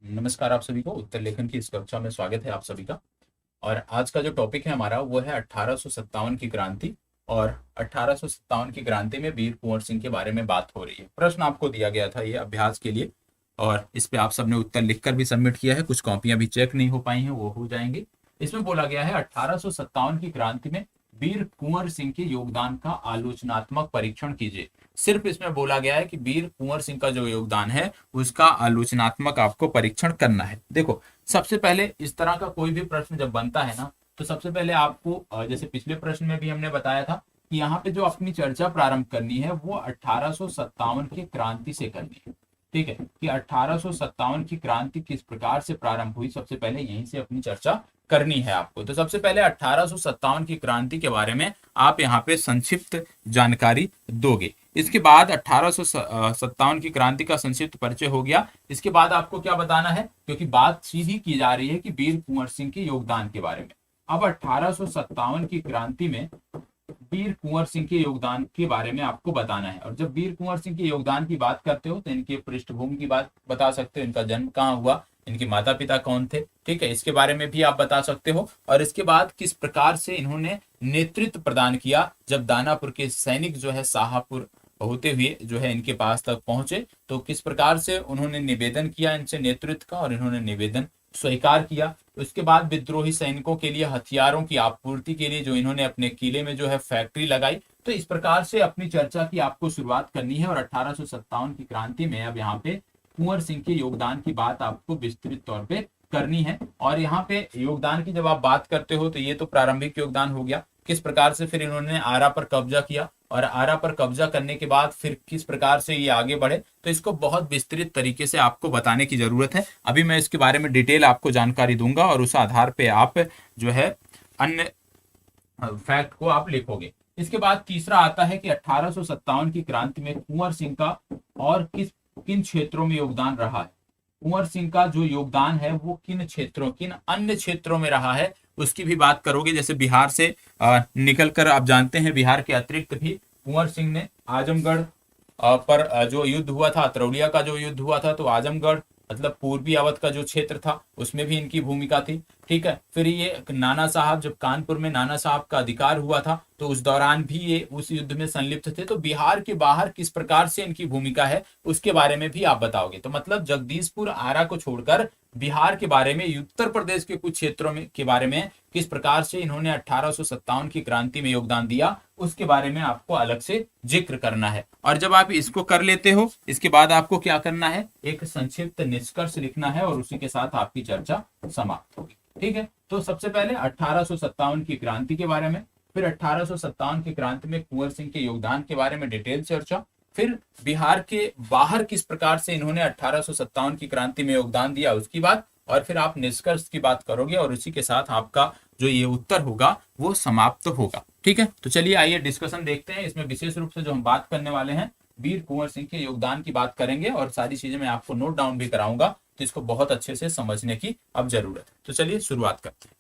नमस्कार आप सभी को उत्तर लेखन की इस कक्षा में स्वागत है आप सभी का। और आज का जो टॉपिक है हमारा वो है 1857 की क्रांति। और 1857 की क्रांति में वीर कुंवर सिंह के बारे में बात हो रही है। प्रश्न आपको दिया गया था ये अभ्यास के लिए, और इस पे आप सबने उत्तर लिखकर भी सबमिट किया है। कुछ कॉपियां भी चेक नहीं हो पाई हैं, वो हो जाएंगी। इसमें बोला गया है 1857 की क्रांति में वीर कुंवर सिंह के योगदान का आलोचनात्मक परीक्षण कीजिए। सिर्फ इसमें बोला गया है कि वीर कुंवर सिंह का जो योगदान है उसका आलोचनात्मक आपको परीक्षण करना है। देखो, सबसे पहले इस तरह का कोई भी प्रश्न जब बनता है ना, तो सबसे पहले आपको जैसे पिछले प्रश्न में भी हमने बताया था कि यहाँ पे जो अपनी चर्चा प्रारंभ करनी है वो 1857 की क्रांति से करनी है। ठीक है, कि 1857 की क्रांति किस प्रकार से प्रारंभ हुई, सबसे पहले यहीं से अपनी चर्चा करनी है आपको। तो सबसे पहले 1857 की क्रांति के बारे में आप यहाँ पे संक्षिप्त जानकारी दोगे। इसके बाद 1857 की क्रांति का संक्षिप्त परिचय हो गया। इसके बाद आपको क्या बताना है, क्योंकि बात सीधी की जा रही है कि वीर कुंवर सिंह के योगदान के बारे में। अब 1857 की क्रांति में वीर कुंवर सिंह के योगदान के बारे में आपको बताना है। और जब वीर कुंवर सिंह के योगदान की बात करते हो तो इनके पृष्ठभूमि की बात बता सकते हो, इनका जन्म कहाँ हुआ, इनके माता पिता कौन थे, ठीक है, इसके बारे में भी आप बता सकते हो। और इसके बाद किस प्रकार से इन्होंने नेतृत्व प्रदान किया जब दानापुर के सैनिक जो है शाहपुर होते हुए जो है इनके पास तक पहुंचे, तो किस प्रकार से उन्होंने निवेदन किया इनसे नेतृत्व का, और इन्होंने निवेदन स्वीकार किया। उसके बाद विद्रोही सैनिकों के लिए हथियारों की आपूर्ति के लिए जो इन्होंने अपने किले में जो है फैक्ट्री लगाई। तो इस प्रकार से अपनी चर्चा की आपको शुरुआत करनी है। और 1857 की क्रांति में अब यहाँ पे कुंवर सिंह के योगदान की बात आपको विस्तृत तौर पे करनी है। और यहाँ पे योगदान की जब आप बात करते हो तो ये तो प्रारंभिक योगदान हो गया, किस प्रकार से फिर इन्होंने आरा पर कब्जा किया, और आरा पर कब्जा करने के बाद फिर किस प्रकार से ये आगे बढ़े, तो इसको बहुत विस्तृत तरीके से आपको बताने की जरूरत है। अभी मैं इसके बारे में डिटेल आपको जानकारी दूंगा और उस आधार पे आप जो है अन्य फैक्ट को आप लिखोगे। इसके बाद तीसरा आता है कि 1857 की क्रांति में कुंवर सिंह का और किन क्षेत्रों में योगदान रहा है। कुंवर सिंह का जो योगदान है वो किन क्षेत्रों, किन अन्य क्षेत्रों में रहा है, उसकी भी बात करोगे। जैसे बिहार से निकलकर आप जानते हैं बिहार के अतिरिक्त भी कुंवर सिंह ने आजमगढ़ पर जो युद्ध हुआ था, अतरौलिया का जो युद्ध हुआ था, तो आजमगढ़ मतलब पूर्वी अवध का जो क्षेत्र था उसमें भी इनकी भूमिका थी। ठीक है, फिर ये नाना साहब, जब कानपुर में नाना साहब का अधिकार हुआ था तो उस दौरान भी ये उस युद्ध में संलिप्त थे। तो बिहार के बाहर किस प्रकार से इनकी भूमिका है उसके बारे में भी आप बताओगे। तो मतलब जगदीशपुर आरा को छोड़कर बिहार के बारे में, उत्तर प्रदेश के कुछ क्षेत्रों में के बारे में किस प्रकार से इन्होंने 1857 की क्रांति में योगदान दिया, उसके बारे में आपको अलग से जिक्र करना है। और जब आप इसको कर लेते हो, इसके बाद आपको क्या करना है, एक संक्षिप्त निष्कर्ष लिखना है, और उसी के साथ आपकी चर्चा समाप्त होगी। ठीक है, तो सबसे पहले 1857 की क्रांति के बारे में, फिर 1857 की क्रांति में कुंवर सिंह के योगदान के बारे में डिटेल चर्चा, फिर बिहार के बाहर किस प्रकार से इन्होंने 1857 की क्रांति में योगदान दिया उसकी बात, और फिर आप निष्कर्ष की बात करोगे, और उसी के साथ आपका जो ये उत्तर होगा वो समाप्त होगा। ठीक है, तो चलिए आइए डिस्कशन देखते हैं। इसमें विशेष रूप से जो हम बात करने वाले हैं वीर कुंवर सिंह के योगदान की बात करेंगे, और सारी चीजें मैं आपको नोट डाउन भी कराऊंगा, तो इसको बहुत अच्छे से समझने की अब जरूरत है। तो चलिए शुरुआत करते हैं।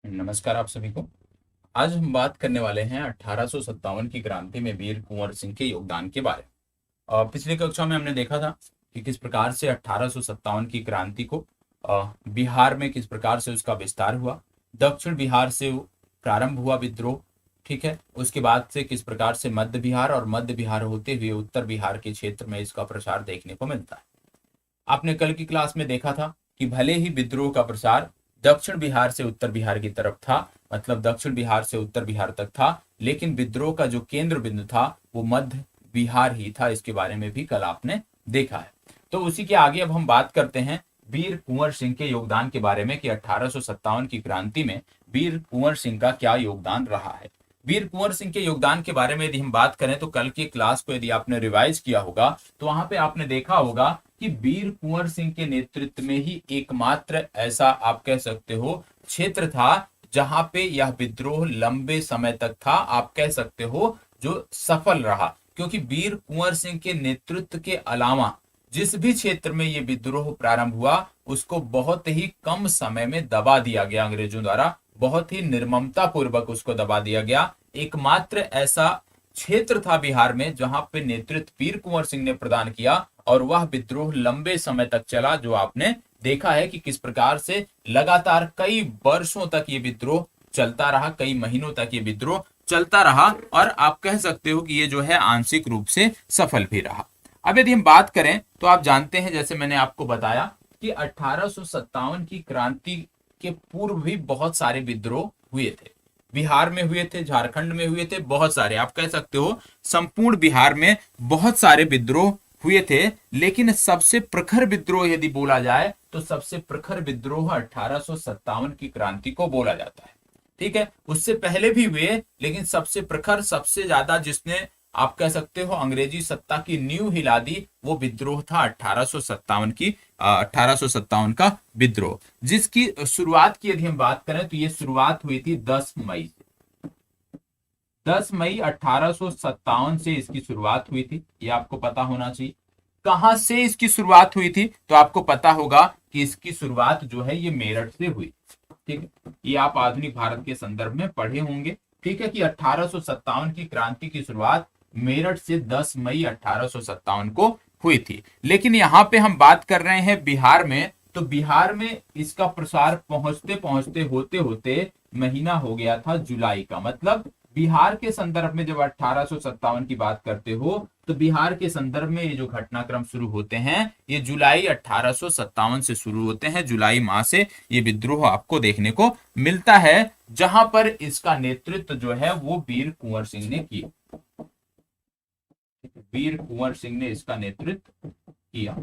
नमस्कार आप सभी को। आज हम बात करने वाले हैं 1857 की क्रांति में वीर कुंवर सिंह के योगदान के बारे में। पिछली कक्षा में हमने देखा था कि किस प्रकार से 1857 की क्रांति को बिहार में किस प्रकार से उसका विस्तार हुआ। दक्षिण बिहार से प्रारंभ हुआ विद्रोह, ठीक है, उसके बाद से किस प्रकार से मध्य बिहार, और मध्य बिहार होते हुए उत्तर बिहार के क्षेत्र में इसका प्रसार देखने को मिलता है। आपने कल की क्लास में देखा था कि भले ही विद्रोह का प्रसार दक्षिण बिहार से उत्तर बिहार की तरफ था, मतलब दक्षिण बिहार से उत्तर बिहार तक था, लेकिन विद्रोह का जो केंद्र बिंदु था वो मध्य बिहार ही था। इसके बारे में भी कल आपने देखा है। तो उसी के आगे अब हम बात करते हैं वीर कुंवर सिंह के योगदान के बारे में कि 1857 की क्रांति में वीर कुंवर सिंह का क्या योगदान रहा है। वीर कुंवर सिंह के योगदान के बारे में यदि हम बात करें तो कल की क्लास को यदि आपने रिवाइज किया होगा तो वहां पे आपने देखा होगा कि वीर कुंवर सिंह के नेतृत्व में ही एकमात्र ऐसा आप कह सकते हो क्षेत्र था जहां पे यह विद्रोह लंबे समय तक था, आप कह सकते हो, जो सफल रहा। क्योंकि वीर कुंवर सिंह के नेतृत्व के अलावा जिस भी क्षेत्र में ये विद्रोह प्रारंभ हुआ उसको बहुत ही कम समय में दबा दिया गया अंग्रेजों द्वारा, बहुत ही निर्ममता पूर्वक उसको दबा दिया गया। एकमात्र ऐसा क्षेत्र था बिहार में जहां पे नेतृत्व वीर कुंवर सिंह ने प्रदान किया, और वह विद्रोह लंबे समय तक चला, जो आपने देखा है कि किस प्रकार से लगातार कई वर्षों तक ये विद्रोह चलता रहा, कई महीनों तक ये विद्रोह चलता रहा, और आप कह सकते हो कि ये जो है आंशिक रूप से सफल भी रहा। अब यदि हम बात करें तो आप जानते हैं, जैसे मैंने आपको बताया कि 1857 की क्रांति के पूर्व भी बहुत सारे विद्रोह हुए थे। बिहार में हुए थे, झारखंड में हुए थे, बहुत सारे, आप कह सकते हो संपूर्ण बिहार में बहुत सारे विद्रोह हुए थे। लेकिन सबसे प्रखर विद्रोह यदि बोला जाए तो सबसे प्रखर विद्रोह 1857 की क्रांति को बोला जाता है। ठीक है, उससे पहले भी हुए, लेकिन सबसे प्रखर, सबसे ज्यादा जिसने आप कह सकते हो अंग्रेजी सत्ता की नींव हिला दी, वो विद्रोह था 1857 का विद्रोह, जिसकी शुरुआत की यदि हम बात करें तो ये शुरुआत हुई थी 10 मई से। 10 मई 1857 से इसकी शुरुआत हुई थी, ये आपको पता होना चाहिए। कहां से इसकी शुरुआत हुई थी तो आपको पता होगा कि इसकी शुरुआत जो है ये मेरठ से हुई। ठीक है, ये आप आधुनिक भारत के संदर्भ में पढ़े होंगे। ठीक है, कि 1857 की क्रांति की शुरुआत मेरठ से 10 मई 1857 को हुई थी। लेकिन यहाँ पे हम बात कर रहे हैं बिहार में, तो बिहार में इसका प्रसार पहुंचते पहुंचते होते होते महीना हो गया था जुलाई का। मतलब बिहार के संदर्भ में जब 1857 की बात करते हो तो बिहार के संदर्भ में ये जो घटनाक्रम शुरू होते हैं ये जुलाई 1857 से शुरू होते हैं। जुलाई माह से ये विद्रोह आपको देखने को मिलता है, जहां पर इसका नेतृत्व जो है वो वीर कुंवर सिंह ने किया। वीर कुंवर सिंह ने इसका नेतृत्व किया।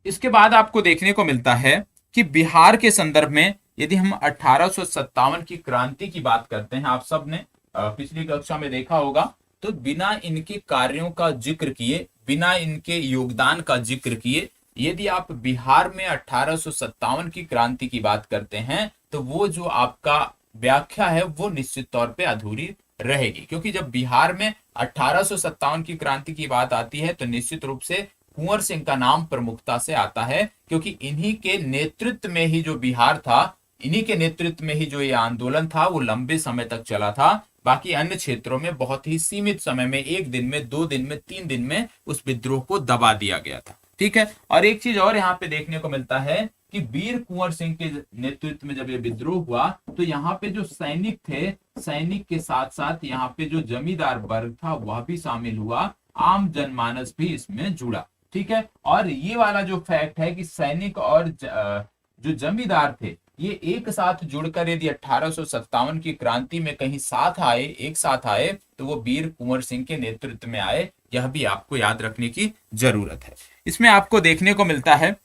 इसके बाद आपको देखने को मिलता है कि बिहार के संदर्भ में यदि हम 1857 की क्रांति की बात करते हैं, आप सब ने पिछली कक्षा में देखा होगा, तो बिना इनके कार्यों का जिक्र किए, बिना इनके योगदान का जिक्र किए, यदि आप बिहार में 1857 की क्रांति की बात करते हैं तो वो जो आपका व्याख्या है वो निश्चित तौर पे अधूरी रहेगी। क्योंकि जब बिहार में 1857 की क्रांति की बात आती है तो निश्चित रूप से कुंवर सिंह का नाम प्रमुखता से आता है, क्योंकि इन्हीं के नेतृत्व में ही जो बिहार था, इन्हीं के नेतृत्व में ही जो ये आंदोलन था वो लंबे समय तक चला था। बाकी अन्य क्षेत्रों में बहुत ही सीमित समय में, 1 दिन में, 2 दिन में, 3 दिन में उस विद्रोह को दबा दिया गया था। ठीक है, और एक चीज और यहाँ पे देखने को मिलता है कि वीर कुंवर सिंह के नेतृत्व में जब ये विद्रोह हुआ तो यहाँ पे जो सैनिक थे, सैनिक के साथ साथ यहाँ पे जो जमींदार वर्ग था वह भी शामिल हुआ, आम जनमानस भी इसमें जुड़ा। ठीक है, और ये वाला जो फैक्ट है कि सैनिक और जो जमींदार थे ये एक साथ जुड़कर यदि 1857 की क्रांति में कहीं साथ आए, एक साथ आए, तो वो वीर कुंवर सिंह के नेतृत्व में आए, यह भी आपको याद रखने की जरूरत है। इसमें आपको देखने को मिलता है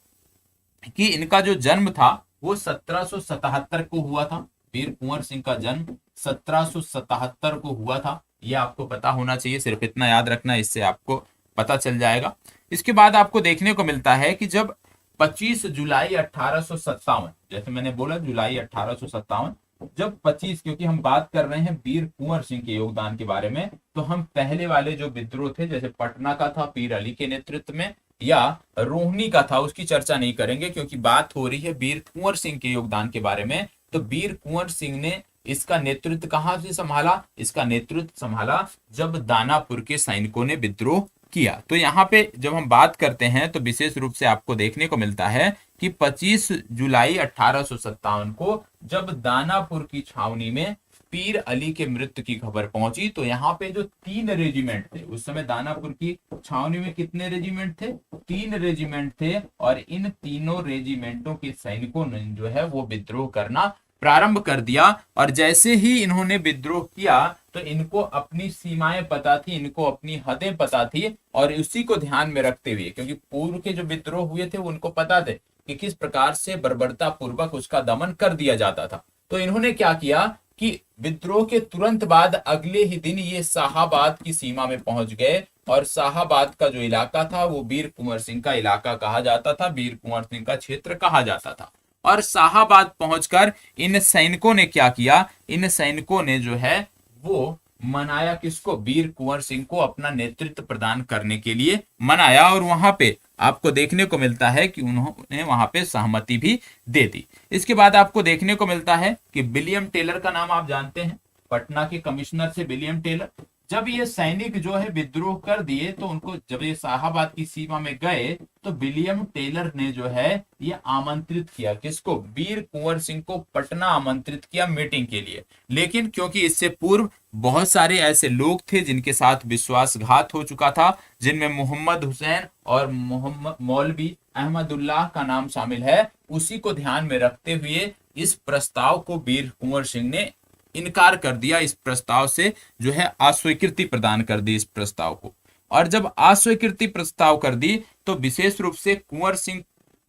कि इनका जो जन्म था वो 1777 को हुआ था। वीर कुंवर सिंह का जन्म 1777 को हुआ था, ये आपको पता होना चाहिए, सिर्फ इतना याद रखना, इससे आपको पता चल जाएगा। इसके बाद आपको देखने को मिलता है कि जब 25 जुलाई 1857, जैसे मैंने बोला जुलाई 1857, जब 25, क्योंकि हम बात कर रहे हैं वीर कुंवर सिंह के योगदान के बारे में, तो हम पहले वाले जो विद्रोह थे, जैसे पटना का था पीर अली के नेतृत्व में, या रोहिणी का था, उसकी चर्चा नहीं करेंगे क्योंकि बात हो रही है वीर कुंवर सिंह के योगदान के बारे में। तो वीर कुंवर सिंह ने इसका नेतृत्व कहां से संभाला? इसका नेतृत्व संभाला जब दानापुर के सैनिकों ने विद्रोह किया। तो यहाँ पे जब हम बात करते हैं तो विशेष रूप से आपको देखने को मिलता है कि 25 जुलाई 1857 को जब दानापुर की छावनी में पीर अली के मृत्यु की खबर पहुंची, तो यहाँ पे जो 3 रेजिमेंट थे, उस समय दानापुर की छावनी में कितने रेजिमेंट थे? 3 रेजिमेंट थे, और इन तीनों रेजिमेंटों के सैनिकों ने जो है वो विद्रोह करना प्रारंभ कर दिया। और जैसे ही इन्होंने विद्रोह किया तो इनको अपनी सीमाएं पता थी, इनको अपनी हदें पता थी, और उसी को ध्यान में रखते हुए, क्योंकि पूर्व के जो विद्रोह हुए थे उनको पता थे कि किस प्रकार से बर्बरता पूर्वक उसका दमन कर दिया जाता था, तो इन्होंने क्या किया कि विद्रोह के तुरंत बाद अगले ही दिन ये शाहाबाद की सीमा में पहुंच गए, और शाहाबाद का जो इलाका था वो वीर कुंवर सिंह का इलाका कहा जाता था, वीर कुंवर सिंह का क्षेत्र कहा जाता था। और शाहाबाद पहुंचकर इन सैनिकों ने क्या किया? इन सैनिकों ने जो है वो मनाया किसको? वीर कुंवर सिंह को अपना नेतृत्व प्रदान करने के लिए मनाया, और वहां पे आपको देखने को मिलता है कि उन्होंने वहां पे सहमति भी दे दी। इसके बाद आपको देखने को मिलता है कि विलियम टेलर का नाम आप जानते हैं। पटना के कमिश्नर थे विलियम टेलर। जब ये सैनिक जो है विद्रोह कर दिए तो उनको, जब ये शाहाबाद की सीमा में गए तो विलियम टेलर ने जो है ये आमंत्रित किया, किसको, वीर कुंवर सिंह को पटना आमंत्रित किया मीटिंग के लिए। लेकिन क्योंकि इससे पूर्व बहुत सारे ऐसे लोग थे जिनके साथ विश्वासघात हो चुका था, जिनमें मोहम्मद हुसैन और मोहम्मद मौलवी अहमदुल्लाह का नाम शामिल है, उसी को ध्यान में रखते हुए इस प्रस्ताव को वीर कुंवर सिंह ने इनकार कर दिया। इस प्रस्ताव से जो है अस्वीकृति प्रदान कर दी इस प्रस्ताव को। और जब अस्वीकृति प्रस्ताव कर दी तो विशेष रूप से कुंवर सिंह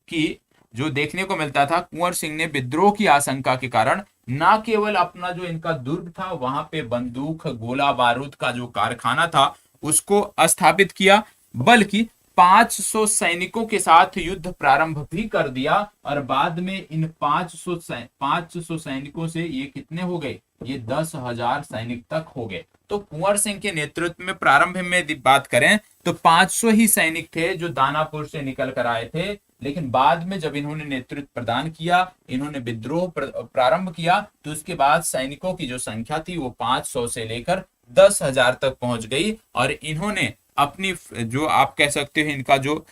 की जो देखने को मिलता था, कुंवर सिंह ने विद्रोह की आशंका के कारण ना केवल अपना जो इनका दुर्ग था वहां पे बंदूक गोला बारूद का जो कारखाना था उसको स्थापित किया, बल्कि 500 सैनिकों के साथ युद्ध प्रारंभ भी कर दिया। और बाद में इन 500 सैनिकों से ये कितने हो गए, ये 10,000 सैनिक तक हो गए। तो कुंवर सिंह के नेतृत्व में प्रारंभ में बात करें तो 500 ही सैनिक थे जो दानापुर से निकल कर आए थे, लेकिन बाद में जब इन्होंने नेतृत्व प्रदान किया, इन्होंने विद्रोह प्रारंभ किया, तो उसके बाद सैनिकों की जो संख्या थी वो 500 से लेकर 10,000 तक पहुंच गई। और इन्होंने अपनी, जो आप कह सकते हो इनका जो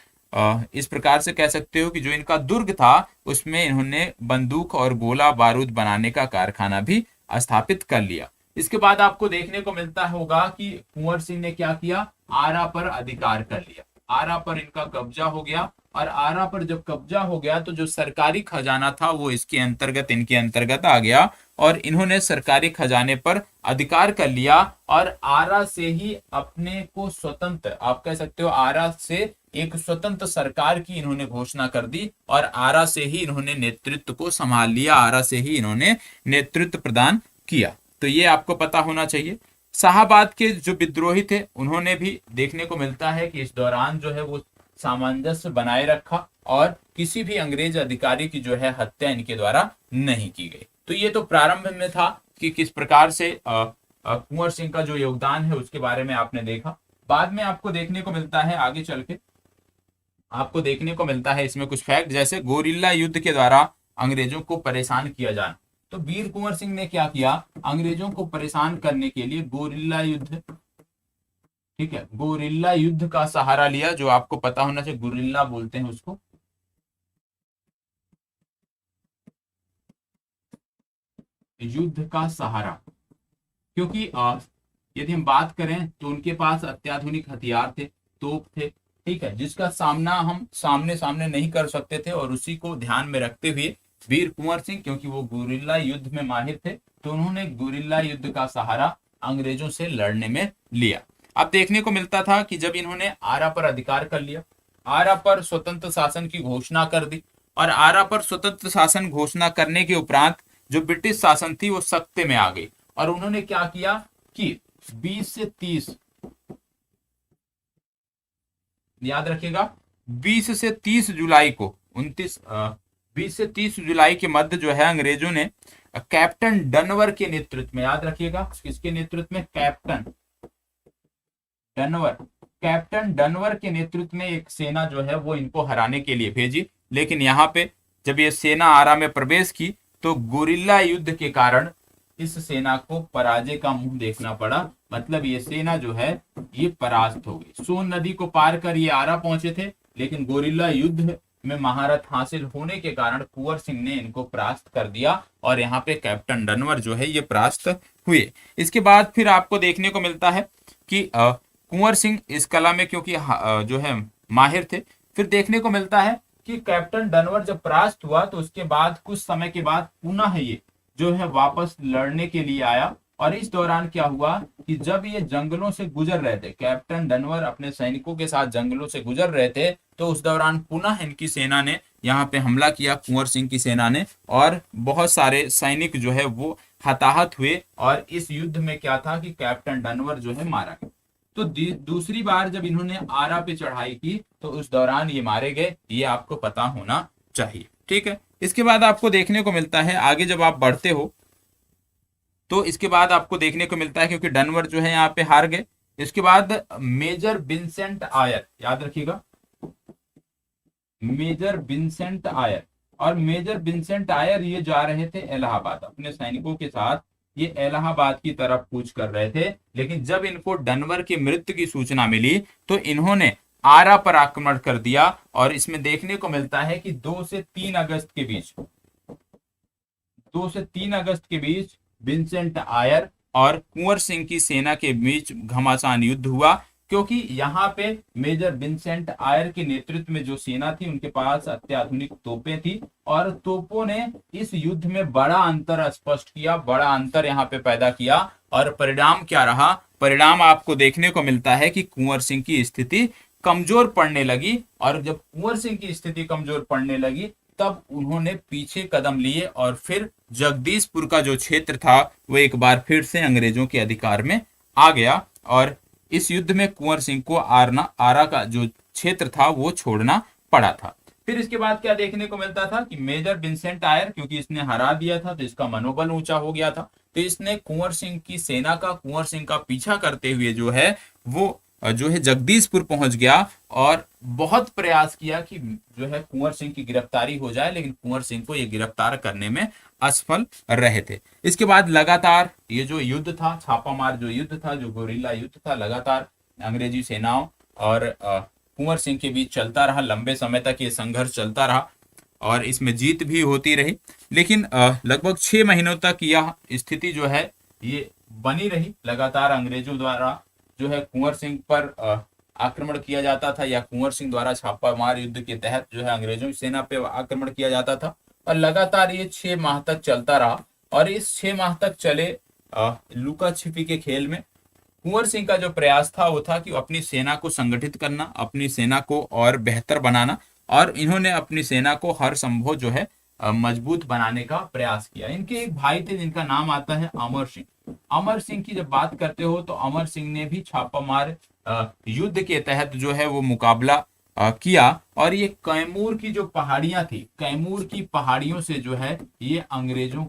इस प्रकार से कह सकते हो कि जो इनका दुर्ग था उसमें इन्होंने बंदूक और गोला बारूद बनाने का कारखाना भी स्थापित कर लिया। इसके बाद आपको देखने को मिलता होगा कि कुंवर सिंह ने क्या किया, आरा पर अधिकार कर लिया, आरा पर इनका कब्जा हो गया। और आरा पर जब कब्जा हो गया तो जो सरकारी खजाना था वो इसके अंतर्गत, इनके अंतर्गत आ गया और इन्होंने सरकारी खजाने पर अधिकार कर लिया। और आरा से ही अपने को स्वतंत्र, आप कह सकते हो आरा से एक स्वतंत्र सरकार की इन्होंने घोषणा कर दी और आरा से ही इन्होंने नेतृत्व को संभाल लिया, आरा से ही इन्होंने नेतृत्व प्रदान किया। तो ये आपको पता होना चाहिए। शाहाबाद के जो विद्रोही थे उन्होंने भी देखने को मिलता है कि इस दौरान जो है वो सामंजस्य बनाए रखा और किसी भी अंग्रेज अधिकारी की जो है हत्या इनके द्वारा नहीं की गई। तो ये तो प्रारंभ में था कि किस प्रकार से कुंवर सिंह का जो योगदान है उसके बारे में आपने देखा। बाद में आपको देखने को मिलता है, आगे चल के आपको देखने को मिलता है इसमें कुछ फैक्ट, जैसे गोरिल्ला युद्ध के द्वारा अंग्रेजों को परेशान किया जाना। तो वीर कुंवर सिंह ने क्या किया, अंग्रेजों को परेशान करने के लिए गोरिल्ला युद्ध, ठीक है, गोरिल्ला युद्ध का सहारा लिया, जो आपको पता होना चाहिए, गोरिल्ला बोलते हैं उसको। युद्ध का सहारा, क्योंकि यदि हम बात करें तो उनके पास अत्याधुनिक हथियार थे, तोप थे, ठीक है, जिसका सामना हम सामने सामने नहीं कर सकते थे। और उसी को ध्यान में रखते हुए वीर कुंवर सिंह, क्योंकि वो गोरिल्ला युद्ध में माहिर थे, तो उन्होंने गोरिल्ला युद्ध का सहारा अंग्रेजों से लड़ने में लिया। अब देखने को मिलता था कि जब इन्होंने आरा पर अधिकार कर लिया, आरा पर स्वतंत्र शासन की घोषणा कर दी, और आरा पर स्वतंत्र शासन घोषणा करने के उपरांत जो ब्रिटिश शासन थी वो सत्ते में आ गई। और उन्होंने क्या किया कि 20 से 30, याद रखिएगा, 20 से 30 जुलाई को 20 से 30 जुलाई के मध्य जो है अंग्रेजों ने कैप्टन डनवर के नेतृत्व में, याद रखिएगा किसके नेतृत्व में, कैप्टन डनवर के नेतृत्व में एक सेना जो है वो इनको हराने के लिए भेजी। लेकिन यहाँ पे जब ये सेना आरा में प्रवेश की तो गोरिल्ला युद्ध के कारण इस सेना को पराजय का मुंह देखना पड़ा। मतलब ये सेना जो है ये परास्त हो गई। सोन नदी को पार कर ये आरा पहुंचे थे, लेकिन गोरिल्ला युद्ध में महारत हासिल होने के कारण कुंवर सिंह ने इनको परास्त कर दिया और यहाँ पे कैप्टन डनवर जो है ये परास्त हुए। इसके बाद फिर आपको देखने को मिलता है कि कुंवर सिंह इस कला में क्योंकि जो है माहिर थे, फिर देखने को मिलता है कि कैप्टन डनवर जब परास्त हुआ तो उसके बाद कुछ समय के बाद पुनः ये जो है वापस लड़ने के लिए आया। और इस दौरान क्या हुआ कि जब ये जंगलों से गुजर रहे थे, कैप्टन डनवर अपने सैनिकों के साथ जंगलों से गुजर रहे थे, तो उस दौरान पुनः इनकी सेना ने यहाँ पे हमला किया, कुंवर सिंह की सेना ने, और बहुत सारे सैनिक जो है वो हताहत हुए। और इस युद्ध में क्या था कि कैप्टन डनवर जो है मारा गया। तो दूसरी बार जब इन्होंने आरा पे चढ़ाई की तो उस दौरान ये मारे गए, ये आपको पता होना चाहिए, ठीक है। इसके बाद आपको देखने को मिलता है, आगे जब आप बढ़ते हो तो इसके बाद आपको देखने को मिलता है, क्योंकि डनवर जो है यहाँ पे हार गए, इसके बाद मेजर विंसेंट आयर, याद रखिएगा मेजर विंसेंट आयर। और मेजर विंसेंट आयर ये जा रहे थे इलाहाबाद अपने सैनिकों के साथ, ये इलाहाबाद की तरफ कूच कर रहे थे, लेकिन जब इनको डनवर की मृत्यु की सूचना मिली तो इन्होंने आरा पर आक्रमण कर दिया। और इसमें देखने को मिलता है कि 2 से 3 अगस्त के बीच विंसेंट आयर और कुंवर सिंह की सेना के बीच घमासान युद्ध हुआ, क्योंकि यहाँ पे मेजर विंसेंट आयर के नेतृत्व में जो सेना थी उनके पास अत्याधुनिक तोपें थी, और तोपों ने इस युद्ध में बड़ा अंतर स्पष्ट किया, बड़ा अंतर यहाँ पे पैदा किया। और परिणाम क्या रहा? परिणाम आपको देखने को मिलता है कि कुंवर सिंह की स्थिति कमजोर पड़ने लगी, और जब कुंवर सिंह की स्थिति कमजोर पड़ने लगी तब उन्होंने पीछे कदम लिए और फिर जगदीशपुर का जो क्षेत्र था वो एक बार फिर से अंग्रेजों के अधिकार में आ गया। और इस युद्ध में कुंवर सिंह को आरा का जो क्षेत्र था वो छोड़ना पड़ा था। फिर इसके बाद क्या देखने को मिलता था कि मेजर विंसेंट आयर, क्योंकि इसने हरा दिया था तो इसका मनोबल ऊंचा हो गया था, तो इसने कुंवर सिंह की सेना का, कुंवर सिंह का पीछा करते हुए जो है जगदीशपुर पहुंच गया, और बहुत प्रयास किया कि जो है कुंवर सिंह की गिरफ्तारी हो जाए, लेकिन कुंवर सिंह को ये गिरफ्तार करने में असफल रहे थे। इसके बाद लगातार ये जो युद्ध था, छापामार जो युद्ध था, जो गोरिल्ला युद्ध था, लगातार अंग्रेजी सेनाओं और कुंवर सिंह के बीच चलता रहा। लंबे समय तक ये संघर्ष चलता रहा और इसमें जीत भी होती रही, लेकिन लगभग 6 महीनों तक यह स्थिति जो है ये बनी रही। लगातार अंग्रेजों द्वारा जो है कुंवर सिंह पर आक्रमण किया जाता था, या कुंवर सिंह द्वारा छापामार युद्ध के तहत जो है अंग्रेजों की सेना पे आक्रमण किया जाता था, और लगातार ये 6 माह तक चलता रहा। और इस 6 माह तक चले लुका छिपी के खेल में कुंवर सिंह का जो प्रयास था वो था कि अपनी सेना को संगठित करना, अपनी सेना को और बेहतर बनाना, और इन्होंने अपनी सेना को हर संभव जो है मजबूत बनाने का प्रयास किया। इनके एक भाई थे जिनका नाम आता है अमर सिंह। अमर सिंह की जब बात करते हो तो अमर सिंह ने भी छापामार युद्ध के तहत जो है वो मुकाबला किया, और ये कैमूर की जो पहाड़ियां थी, कैमूर की पहाड़ियों से जो है ये अंग्रेजों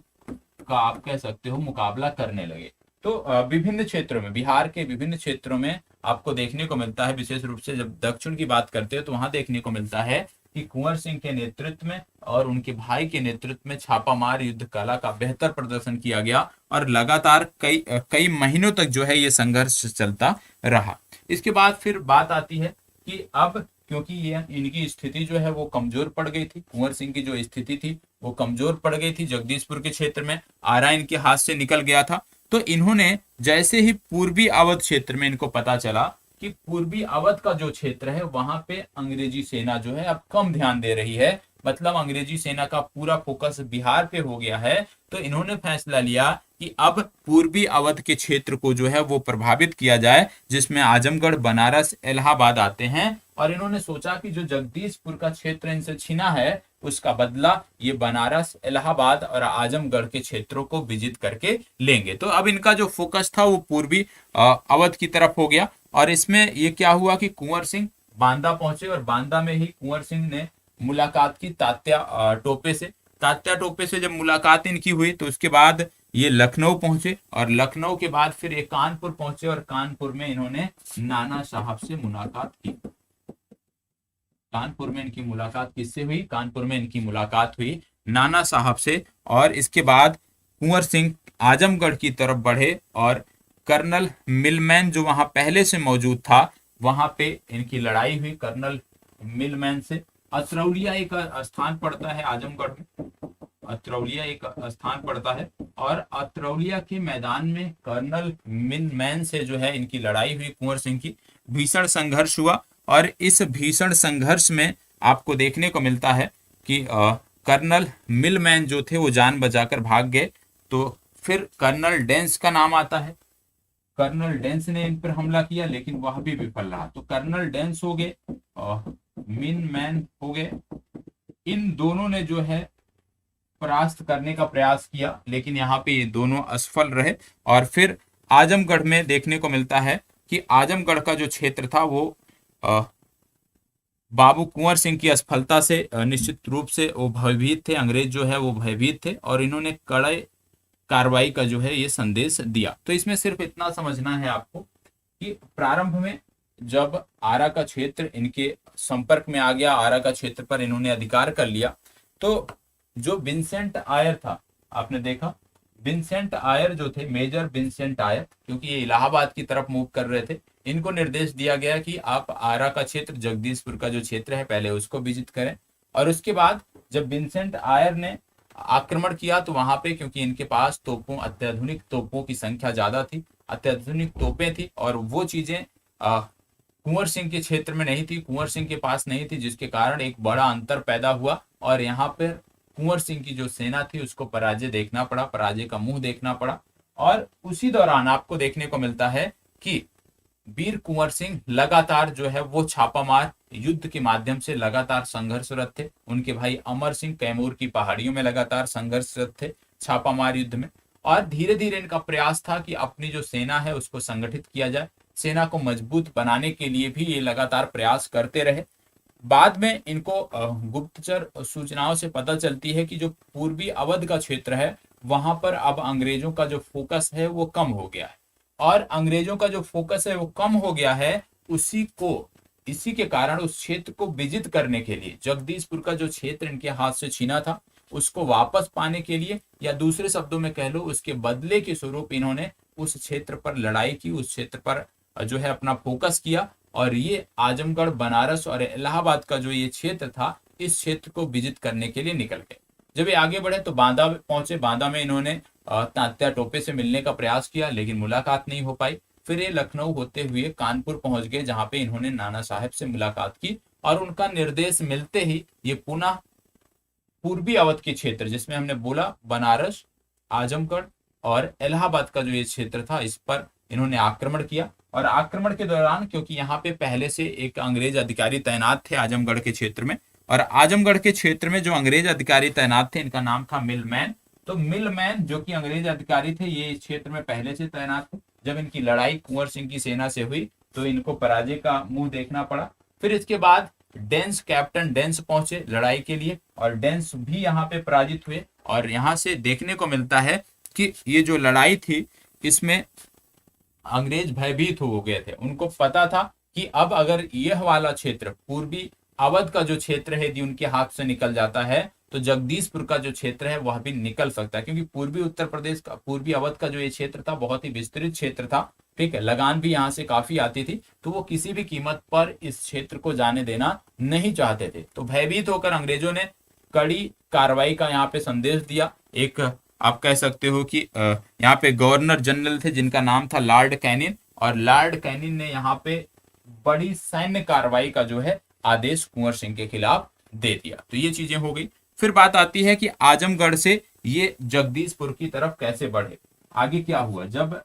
का आप कह सकते हो मुकाबला करने लगे। तो विभिन्न क्षेत्रों में, बिहार के विभिन्न क्षेत्रों में आपको देखने को मिलता है, विशेष रूप से जब दक्षिण की बात करते हो तो वहां देखने को मिलता है कि कुंवर सिंह के नेतृत्व में और उनके भाई के नेतृत्व में छापामार युद्ध कला का बेहतर प्रदर्शन किया गया, और लगातार कई महीनों तक जो है ये संघर्ष चलता रहा। इसके बाद फिर बात आती है कि अब क्योंकि ये इनकी स्थिति जो है वो कमजोर पड़ गई थी, कुंवर सिंह की जो स्थिति थी वो कमजोर पड़ गई थी, जगदीशपुर के क्षेत्र में आरा इनके हाथ से निकल गया था, तो इन्होंने जैसे ही पूर्वी अवध क्षेत्र में इनको पता चला कि पूर्वी अवध का जो क्षेत्र है वहां पे अंग्रेजी सेना जो है अब कम ध्यान दे रही है, मतलब अंग्रेजी सेना का पूरा फोकस बिहार पे हो गया है, तो इन्होंने फैसला लिया कि अब पूर्वी अवध के क्षेत्र को जो है वो प्रभावित किया जाए, जिसमें आजमगढ़, बनारस, इलाहाबाद आते हैं। और इन्होंने सोचा कि जो जगदीशपुर का क्षेत्र इनसे छीना है उसका बदला ये बनारस, इलाहाबाद और आजमगढ़ के क्षेत्रों को विजित करके लेंगे। तो अब इनका जो फोकस था वो पूर्वी अवध की तरफ हो गया, और इसमें ये क्या हुआ कि कुंवर सिंह बांदा पहुंचे, और बांदा में ही कुंवर सिंह ने मुलाकात की तात्या टोपे से। तात्या टोपे से जब मुलाकात इनकी हुई तो उसके बाद ये लखनऊ पहुंचे, और लखनऊ के बाद फिर ये कानपुर पहुंचे, और कानपुर में इन्होंने नाना साहब से मुलाकात की। कानपुर में इनकी मुलाकात किससे हुई? कानपुर में इनकी मुलाकात हुई नाना साहब से। और इसके बाद कुंवर सिंह आजमगढ़ की तरफ बढ़े, और कर्नल मिलमैन जो वहां पहले से मौजूद था वहां पे इनकी लड़ाई हुई कर्नल मिलमैन से। अतरौलिया एक स्थान पड़ता है आजमगढ़ में, अतरौलिया एक स्थान पड़ता है, और अतरौलिया के मैदान में कर्नल मिलमैन से जो है इनकी लड़ाई हुई कुंवर सिंह की। भीषण संघर्ष हुआ, और इस भीषण संघर्ष में आपको देखने को मिलता है कि कर्नल मिलमैन जो थे वो जान बचाकर भाग गए। तो फिर कर्नल डेंस का नाम आता है, कर्नल डेंस ने इन पर हमला किया लेकिन वह भी विफल रहा। तो कर्नल डेंस हो गए और मिलमैन हो गए, इन दोनों ने जो है परास्त करने का प्रयास किया, लेकिन यहाँ पे ये दोनों असफल रहे। और फिर आजमगढ़ में देखने को मिलता है कि आजमगढ़ का जो क्षेत्र था वो बाबू कुंवर सिंह की असफलता से निश्चित रूप से वो भयभीत थे, अंग्रेज जो है वो भयभीत थे, और इन्होंने कड़े कार्रवाई का जो है ये संदेश दिया। तो इसमें सिर्फ इतना समझना है आपको कि प्रारंभ में जब आरा का क्षेत्र इनके संपर्क में आ गया, आरा का क्षेत्र पर इन्होंने अधिकार कर लिया, तो जो विंसेंट आयर था, आपने देखा विंसेंट आयर जो थे, मेजर विंसेंट आयर, क्योंकि ये इलाहाबाद की तरफ मूव कर रहे थे, इनको निर्देश दिया गया कि आप आरा का क्षेत्र, जगदीशपुर का जो क्षेत्र है, पहले उसको विजिट करें। और उसके बाद जब विंसेंट आयर ने आक्रमण किया तो वहां पे, क्योंकि इनके पास तोपों, अत्याधुनिक तोपों की संख्या ज्यादा थी, अत्याधुनिक तोपें थी, और वो चीजें कुंवर सिंह के क्षेत्र में नहीं थी, कुंवर सिंह के पास नहीं थी, जिसके कारण एक बड़ा अंतर पैदा हुआ और यहाँ पर कुंवर सिंह की जो सेना थी उसको पराजय देखना पड़ा, पराजय का मुंह देखना पड़ा। और उसी दौरान आपको देखने को मिलता है कि वीर कुंवर सिंह लगातार जो है वो छापामार युद्ध के माध्यम से लगातार संघर्षरत थे। उनके भाई अमर सिंह कैमूर की पहाड़ियों में लगातार संघर्षरत थे छापामार युद्ध में। और धीरे धीरे इनका प्रयास था कि अपनी जो सेना है उसको संगठित किया जाए, सेना को मजबूत बनाने के लिए भी ये लगातार प्रयास करते रहे। बाद में इनको गुप्तचर सूचनाओं से पता चलती है कि जो पूर्वी अवध का क्षेत्र है वहां पर अब अंग्रेजों का जो फोकस है वो कम हो गया है, और अंग्रेजों का जो फोकस है वो कम हो गया है। इसी के कारण उस क्षेत्र को विजित करने के लिए, जगदीशपुर का जो क्षेत्र इनके हाथ से छीना था उसको वापस पाने के लिए, या दूसरे शब्दों में कह लो उसके बदले के स्वरूप, इन्होंने उस क्षेत्र पर लड़ाई की, उस क्षेत्र पर जो है अपना फोकस किया। और ये आजमगढ़, बनारस और इलाहाबाद का जो ये क्षेत्र था, इस क्षेत्र को विजिट करने के लिए निकल गए। जब ये आगे बढ़े तो बांदा पहुंचे। बांदा में इन्होंने तात्या टोपे से मिलने का प्रयास किया, लेकिन मुलाकात नहीं हो पाई। फिर ये लखनऊ होते हुए कानपुर पहुंच गए, जहां पे इन्होंने नाना साहब से मुलाकात की, और उनका निर्देश मिलते ही ये पुनः पूर्वी अवध के क्षेत्र, जिसमें हमने बोला बनारस, आजमगढ़ और इलाहाबाद का जो ये क्षेत्र था, इस पर इन्होंने आक्रमण किया। और आक्रमण के दौरान, क्योंकि यहाँ पे पहले से एक अंग्रेज अधिकारी तैनात थे आजमगढ़ के क्षेत्र में, और आजमगढ़ के क्षेत्र में जो अंग्रेज अधिकारी तैनात थे इनका नाम था मिलमैन। तो मिलमैन जो कि अंग्रेज अधिकारी थे, ये इस क्षेत्र में पहले से तैनात थे। जब इनकी लड़ाई कुंवर सिंह की सेना से हुई तो इनको पराजय का मुंह देखना पड़ा। फिर इसके बाद डेंस, कैप्टन डेंस पहुंचे लड़ाई के लिए, और डेंस भी यहाँ पे पराजित हुए। और यहाँ से देखने को मिलता है कि ये जो लड़ाई थी इसमें अंग्रेज भयभीत हो गए थे। उनको पता था कि अब अगर यह वाला क्षेत्र, पूर्वी अवध का जो क्षेत्र है, यदि उनके हाथ से निकल जाता है तो जगदीशपुर का जो क्षेत्र है वह भी निकल सकता है, क्योंकि पूर्वी उत्तर प्रदेश का, पूर्वी अवध का जो ये क्षेत्र था बहुत ही विस्तृत क्षेत्र था, ठीक है, लगान भी यहाँ से काफी आती थी, तो वो किसी भी कीमत पर इस क्षेत्र को जाने देना नहीं चाहते थे। तो भयभीत होकर अंग्रेजों ने कड़ी कार्रवाई का यहाँ पे संदेश दिया। एक आप कह सकते हो कि यहाँ पे गवर्नर जनरल थे जिनका नाम था लॉर्ड कैनिन, और लॉर्ड कैनिन ने यहाँ पे बड़ी सैन्य कार्रवाई का जो है आदेश कुंवर सिंह के खिलाफ दे दिया। तो ये चीजें हो गई। फिर बात आती है कि आजमगढ़ से ये जगदीशपुर की तरफ कैसे बढ़े। आगे क्या हुआ, जब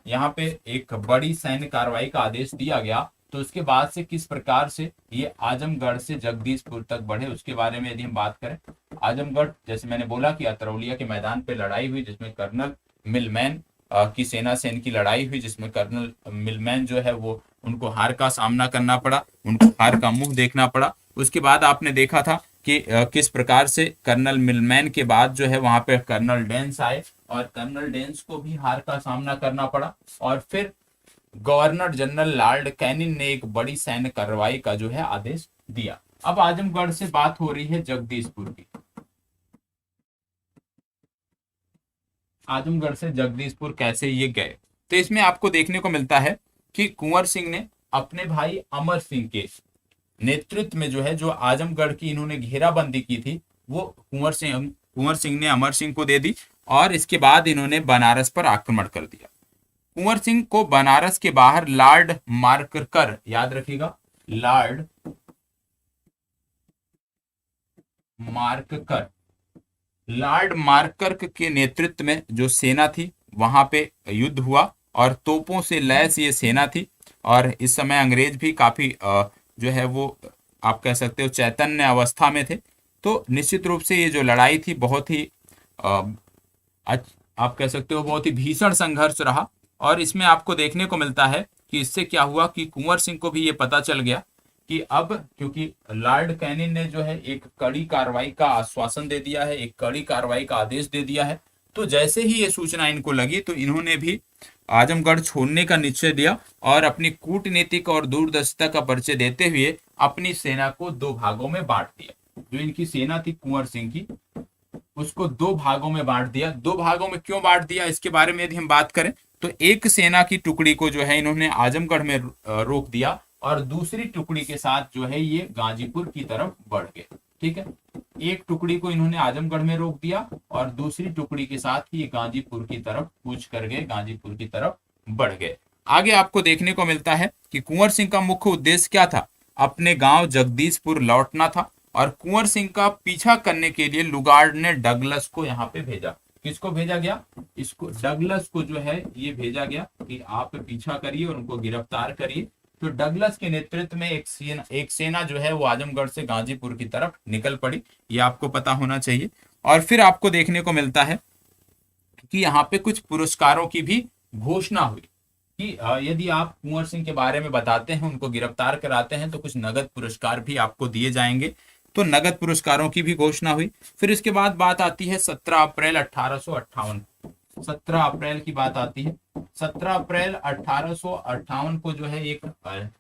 यहाँ पे एक बड़ी सैन्य कार्रवाई का आदेश दिया गया तो उसके बाद से किस प्रकार से ये आजमगढ़ से जगदीशपुर तक बढ़े, उसके बारे में यदि हम बात करें। आजमगढ़, जैसे मैंने बोला कि अतरौलिया के मैदान पे लड़ाई हुई, जिसमें कर्नल मिलमैन की सेना से इनकी लड़ाई हुई, जिसमें कर्नल मिलमैन जो है वो, उनको हार का सामना करना पड़ा, उनको हार का मुंह देखना पड़ा। उसके बाद आपने देखा था कि किस प्रकार से कर्नल मिलमैन के बाद जो है वहां पे कर्नल डेंस आए, और कर्नल डेंस को भी हार का सामना करना पड़ा। और फिर गवर्नर जनरल लॉर्ड कैनिन ने एक बड़ी सैन्य कार्रवाई का जो है आदेश दिया। अब आजमगढ़ से बात हो रही है जगदीशपुर की। आजमगढ़ से जगदीशपुर कैसे ये गए, तो इसमें आपको देखने को मिलता है कि कुंवर सिंह ने अपने भाई अमर सिंह के नेतृत्व में जो है, जो आजमगढ़ की इन्होंने घेराबंदी की थी, वो कुंवर सिंह ने अमर सिंह को दे दी, और इसके बाद इन्होंने बनारस पर आक्रमण कर दिया। कुंवर सिंह को बनारस के बाहर लॉर्ड मार्कर, याद रखिएगा, लॉर्ड मार्कर, लॉर्ड मार्कर के नेतृत्व में जो सेना थी वहां पे युद्ध हुआ, और तोपों से लैस ये सेना थी। और इस समय अंग्रेज भी काफी जो है वो, आप कह सकते हो, चैतन्य अवस्था में थे। तो निश्चित रूप से ये जो लड़ाई थी बहुत ही आप कह सकते हो बहुत ही भीषण संघर्ष रहा। और इसमें आपको देखने को मिलता है कि इससे क्या हुआ कि कुंवर सिंह को भी ये पता चल गया कि अब, क्योंकि लॉर्ड कैनिन ने जो है एक कड़ी कार्रवाई का आश्वासन दे दिया है, एक कड़ी कार्रवाई का आदेश दे दिया है, तो जैसे ही ये सूचना इनको लगी तो इन्होंने भी आजमगढ़ छोड़ने का निश्चय लिया, और अपनी कूटनीतिक और दूरदर्शिता का परिचय देते हुए अपनी सेना को दो भागों में बांट दिया। जो इनकी सेना थी कुंवर सिंह की, उसको दो भागों में बांट दिया। दो भागों में क्यों बांट दिया, इसके बारे में यदि हम बात करें तो एक सेना की टुकड़ी को जो है इन्होंने आजमगढ़ में रोक दिया और दूसरी टुकड़ी के साथ जो है ये गाजीपुर की तरफ बढ़ गए। ठीक है, एक टुकड़ी को इन्होंने आजमगढ़ में रोक दिया और दूसरी टुकड़ी के साथ ये गाजीपुर की तरफ कूच कर गए, गाजीपुर की तरफ बढ़ गए। आगे आपको देखने को मिलता है कि कुंवर सिंह का मुख्य उद्देश्य क्या था, अपने गांव जगदीशपुर लौटना था और कुंवर सिंह का पीछा करने के लिए लुगार्ड ने डगलस को यहाँ पे भेजा। किसको भेजा गया, इसको डगलस को जो है ये भेजा गया कि आप पीछा करिए और उनको गिरफ्तार करिए। तो डगलस के नेतृत्व में एक सेना जो है वो आजमगढ़ से गाजीपुर की तरफ निकल पड़ी, ये आपको पता होना चाहिए। और फिर आपको देखने को मिलता है कि यहाँ पे कुछ पुरस्कारों की भी घोषणा हुई कि यदि आप कुंवर सिंह के बारे में बताते हैं, उनको गिरफ्तार कराते हैं तो कुछ नगद पुरस्कार भी आपको दिए जाएंगे। तो नगद पुरस्कारों की भी घोषणा हुई। फिर इसके बाद बात आती है 17 अप्रैल 1858। 17 अप्रैल की बात आती है। 17 अप्रैल 1858 को जो है एक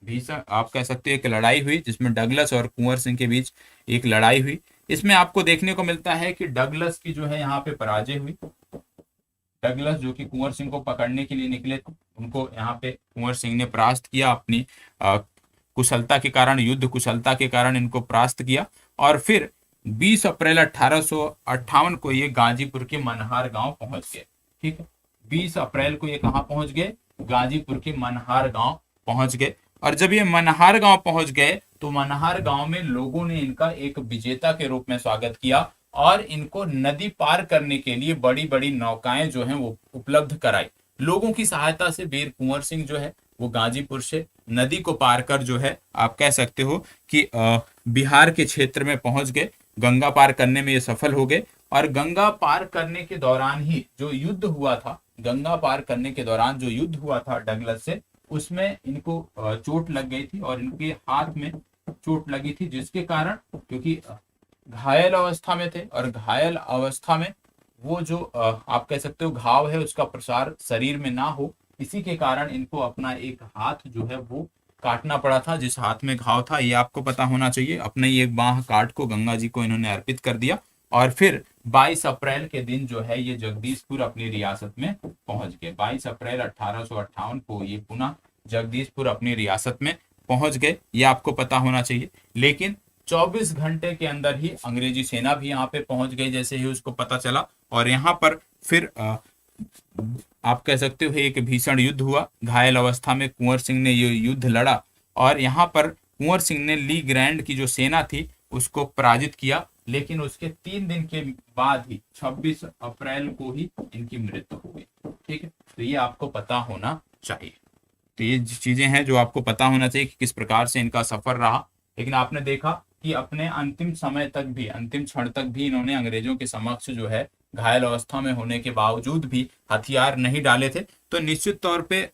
भीषण आप कह सकते हैं एक लड़ाई हुई, जिसमें डगलस और कुंवर सिंह के बीच एक लड़ाई हुई। इसमें आपको देखने को मिलता है कि डगलस की जो है यहाँ पे पराजय हुई। डगलस जो कि कुंवर सिंह को पकड़ने के लिए निकले थे, उनको यहाँ पे कुंवर सिंह ने परास्त किया, अपनी कुशलता के कारण, युद्ध कुशलता के कारण इनको परास्त किया। और फिर 20 अप्रैल 1858 को ये गाजीपुर के मनहार गांव पहुंच गए। ठीक है, 20 अप्रैल को ये कहाँ पहुंच गए, गाजीपुर के मनहार गांव पहुंच गए। और जब ये मनहार गांव पहुंच गए तो मनहार गांव में लोगों ने इनका एक विजेता के रूप में स्वागत किया और इनको नदी पार करने के लिए बड़ी बड़ी नौकाएं जो हैं वो उपलब्ध कराई। लोगों की सहायता से वीर कुंवर सिंह जो है वो गाजीपुर से नदी को पार कर जो है आप कह सकते हो कि बिहार के क्षेत्र में पहुंच गए। गंगा पार करने में ये सफल हो गए और गंगा पार करने के दौरान ही जो युद्ध हुआ था, गंगा पार करने के दौरान जो युद्ध हुआ था डगलस से, उसमें इनको चोट लग गई थी और इनके हाथ में चोट लगी थी, जिसके कारण, क्योंकि घायल अवस्था में थे और घायल अवस्था में वो जो आप कह सकते हो घाव है उसका प्रसार शरीर में ना हो, इसी के कारण इनको अपना एक हाथ जो है वो काटना पड़ा था। जिस हाथ में घाव था ये आपको पता होना चाहिए। अपने ही एक बाह काट को गंगा जी को इन्होंने अर्पित कर दिया और फिर 22 अप्रैल के दिन जो है ये जगदीशपुर अपनी रियासत में पहुंच गए। 22 अप्रैल 1858 को ये पुनः जगदीशपुर अपनी रियासत में पहुंच गए, ये आपको पता होना चाहिए। लेकिन 24 घंटे के अंदर ही अंग्रेजी सेना भी यहाँ पे पहुंच गई, जैसे ही उसको पता चला। और यहाँ पर फिर आप कह सकते हो एक भीषण युद्ध हुआ। घायल अवस्था में कुंवर सिंह ने ये युद्ध लड़ा और यहाँ पर कुंवर सिंह ने ली ग्रैंड की जो सेना थी उसको पराजित किया। लेकिन उसके 3 दिन के बाद ही 26 अप्रैल को ही इनकी मृत्यु हो गई। ठीक है, तो ये आपको पता होना चाहिए। तो ये चीजें हैं जो आपको पता होना चाहिए कि किस प्रकार से इनका सफर रहा। लेकिन आपने देखा कि अपने अंतिम समय तक भी, अंतिम क्षण तक भी इन्होंने अंग्रेजों के समक्ष जो है घायल अवस्था में होने के बावजूद भी हथियार नहीं डाले थे। तो निश्चित तौर पे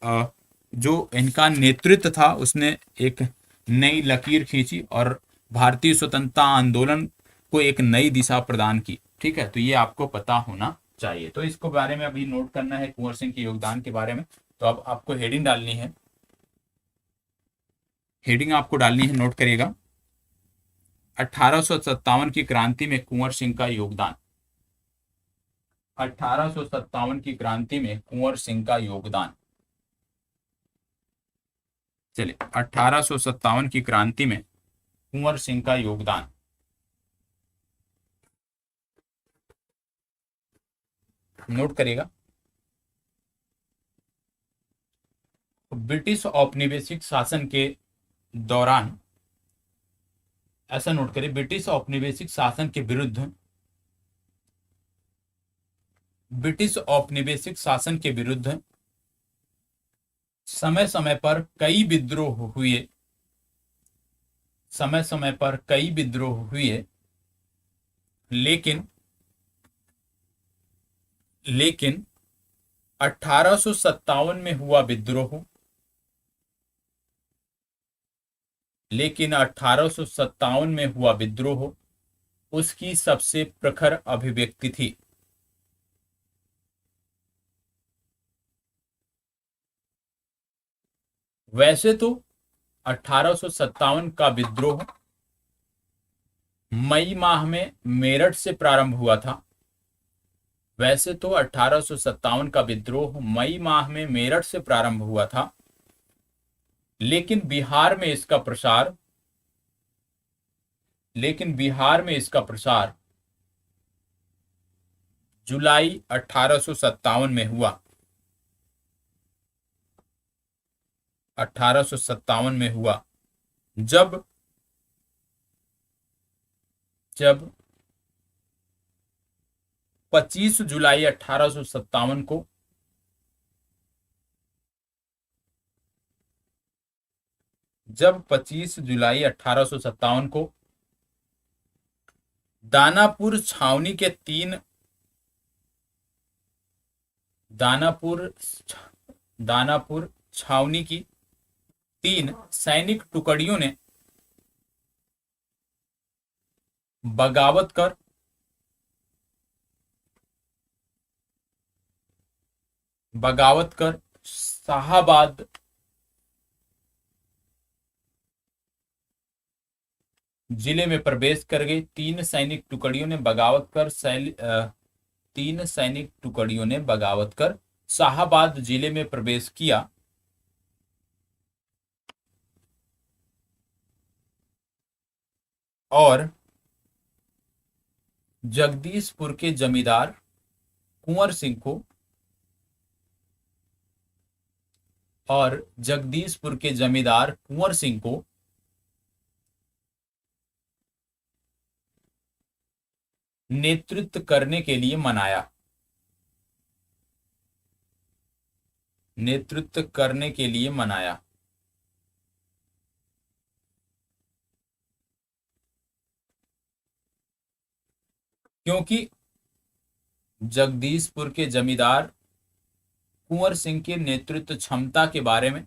जो इनका नेतृत्व था उसने एक नई लकीर खींची और भारतीय स्वतंत्रता आंदोलन को एक नई दिशा प्रदान की। ठीक है, तो ये आपको पता होना चाहिए। तो इसको बारे में अभी नोट करना है कुंवर सिंह के योगदान के बारे में। तो अब आपको हेडिंग डालनी है, हेडिंग आपको डालनी है, नोट करिएगा। 1857 की क्रांति में कुंवर सिंह का योगदान। 1857 की क्रांति में कुंवर सिंह का योगदान। चलिए, 1857 की क्रांति में कुंवर सिंह का योगदान। नोट करिएगा। ब्रिटिश औपनिवेशिक शासन के दौरान, ऐसा नोट करिए, ब्रिटिश औपनिवेशिक शासन के विरुद्ध, ब्रिटिश औपनिवेशिक शासन के विरुद्ध समय समय पर कई विद्रोह हुए, समय समय पर कई विद्रोह हुए। लेकिन 1857 में हुआ विद्रोह, लेकिन 1857 में हुआ विद्रोह उसकी सबसे प्रखर अभिव्यक्ति थी। वैसे तो 1857 का विद्रोह मई माह में मेरठ से प्रारंभ हुआ था, वैसे तो 1857 का विद्रोह मई माह में मेरठ से प्रारंभ हुआ था, लेकिन बिहार में इसका प्रसार जुलाई 1857 में हुआ। 1857 में हुआ, जब जब 25 जुलाई 1857 को जब 25 जुलाई 1857 को दानापुर छावनी के तीन दानापुर दानापुर छावनी की तीन सैनिक टुकड़ियों ने बगावत कर शाहाबाद जिले में प्रवेश कर गई। तीन सैनिक टुकड़ियों ने बगावत कर शाहाबाद जिले में प्रवेश किया और जगदीशपुर के जमींदार कुंवर सिंह को नेतृत्व करने के लिए मनाया। क्योंकि जगदीशपुर के जमींदार कुंवर सिंह के नेतृत्व क्षमता के बारे में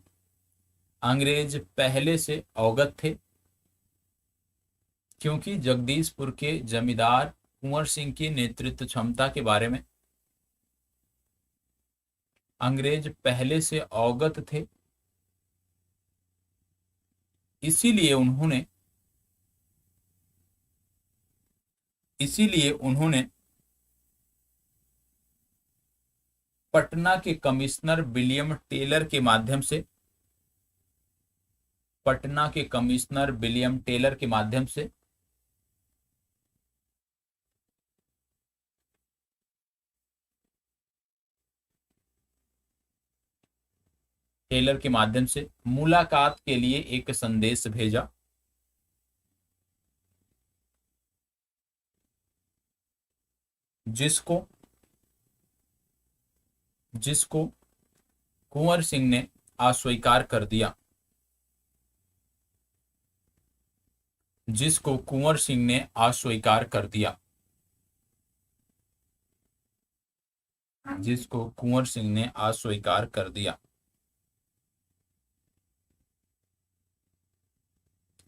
अंग्रेज पहले से अवगत थे। क्योंकि जगदीशपुर के जमींदार कुंवर सिंह की नेतृत्व क्षमता के बारे में अंग्रेज पहले से अवगत थे, इसीलिए उन्होंने पटना के कमिश्नर विलियम टेलर के माध्यम से मुलाकात के लिए एक संदेश भेजा, जिसको कुंवर सिंह ने अस्वीकार कर दिया।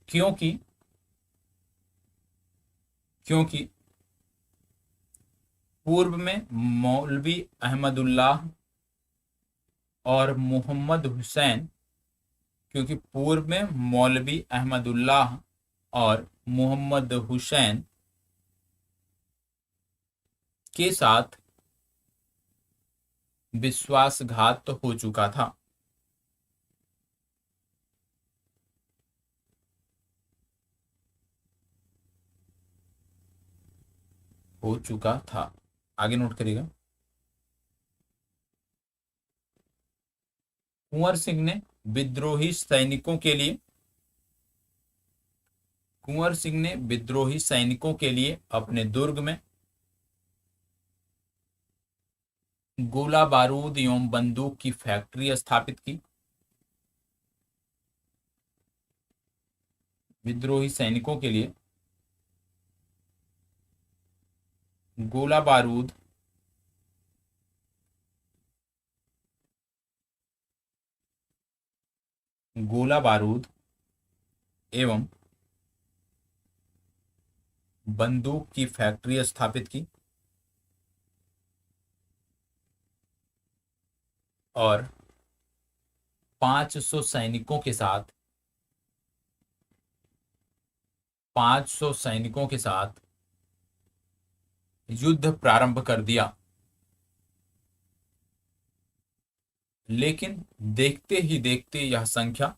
क्योंकि पूर्व में मौलवी अहमदुल्लाह और मोहम्मद हुसैन के साथ विश्वासघात हो चुका था। आगे नोट करिएगा। कुंवर सिंह ने विद्रोही सैनिकों के लिए अपने दुर्ग में गोला बारूद एवं बंदूक की फैक्ट्री स्थापित की। विद्रोही सैनिकों के लिए गोला बारूद एवं बंदूक की फैक्ट्री स्थापित की और 500 सैनिकों के साथ युद्ध प्रारंभ कर दिया। लेकिन देखते ही देखते यह संख्या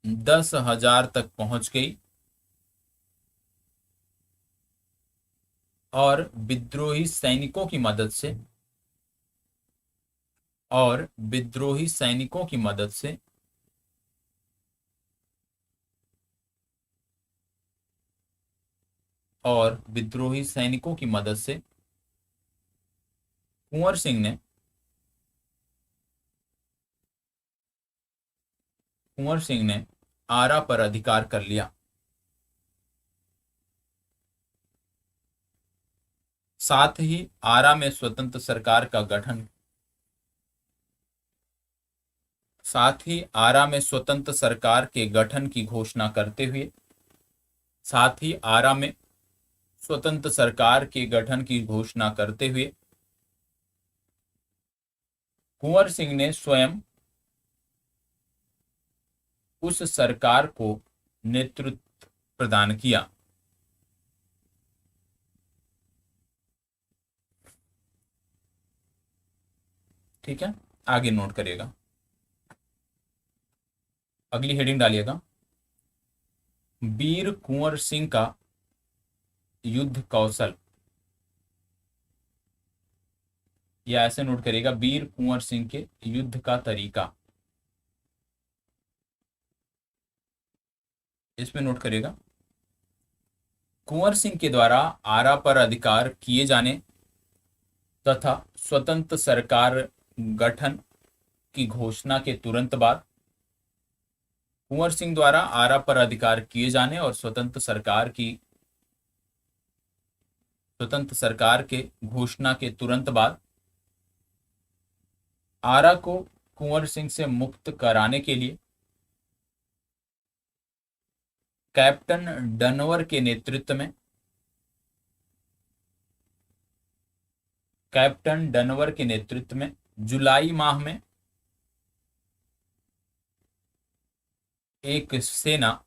10,000 तक पहुंच गई और विद्रोही सैनिकों की मदद से और विद्रोही सैनिकों की मदद से और विद्रोही सैनिकों की मदद से कुंवर सिंह ने आरा पर अधिकार कर लिया। साथ ही आरा में स्वतंत्र सरकार का गठन साथ ही आरा में स्वतंत्र सरकार के गठन की घोषणा करते हुए साथ ही आरा में स्वतंत्र सरकार के गठन की घोषणा करते हुए कुंवर सिंह ने स्वयं उस सरकार को नेतृत्व प्रदान किया। ठीक है, आगे नोट करिएगा, अगली हेडिंग डालिएगा, वीर कुंवर सिंह का युद्ध कौशल, या ऐसे नोट करिएगा, वीर कुंवर सिंह के युद्ध का तरीका। इसमें नोट करिएगा, कुंवर सिंह के द्वारा आरा पर अधिकार किए जाने तथा स्वतंत्र सरकार गठन की घोषणा के तुरंत बाद कुंवर सिंह द्वारा आरा पर अधिकार किए जाने और स्वतंत्र सरकार के घोषणा के तुरंत बाद आरा को कुंवर सिंह से मुक्त कराने के लिए कैप्टन डनवर के नेतृत्व में जुलाई माह में एक सेना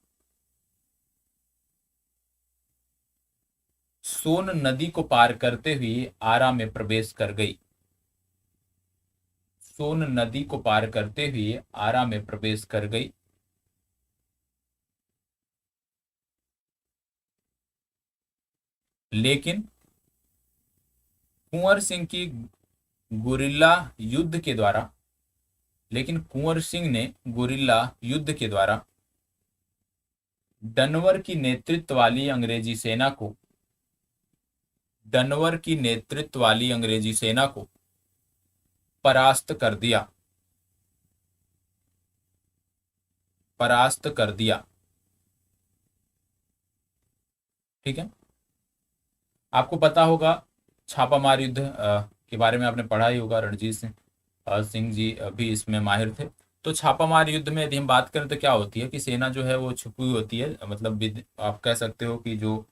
सोन नदी को पार करते हुए आरा में प्रवेश कर गई। सोन नदी को पार करते हुए आरा में प्रवेश कर गई। लेकिन कुंवर सिंह की गुरिल्ला युद्ध के द्वारा कुंवर सिंह ने गुरिल्ला युद्ध के द्वारा डनवर की नेतृत्व वाली अंग्रेजी सेना को परास्त कर दिया। ठीक है, आपको पता होगा छापामार युद्ध के बारे में आपने पढ़ा ही होगा, रणजीत सिंह जी भी इसमें माहिर थे। तो छापामार युद्ध में यदि हम बात करें तो क्या होती है कि सेना जो है वो छुपी हुई होती है, मतलब आप कह सकते हो कि जो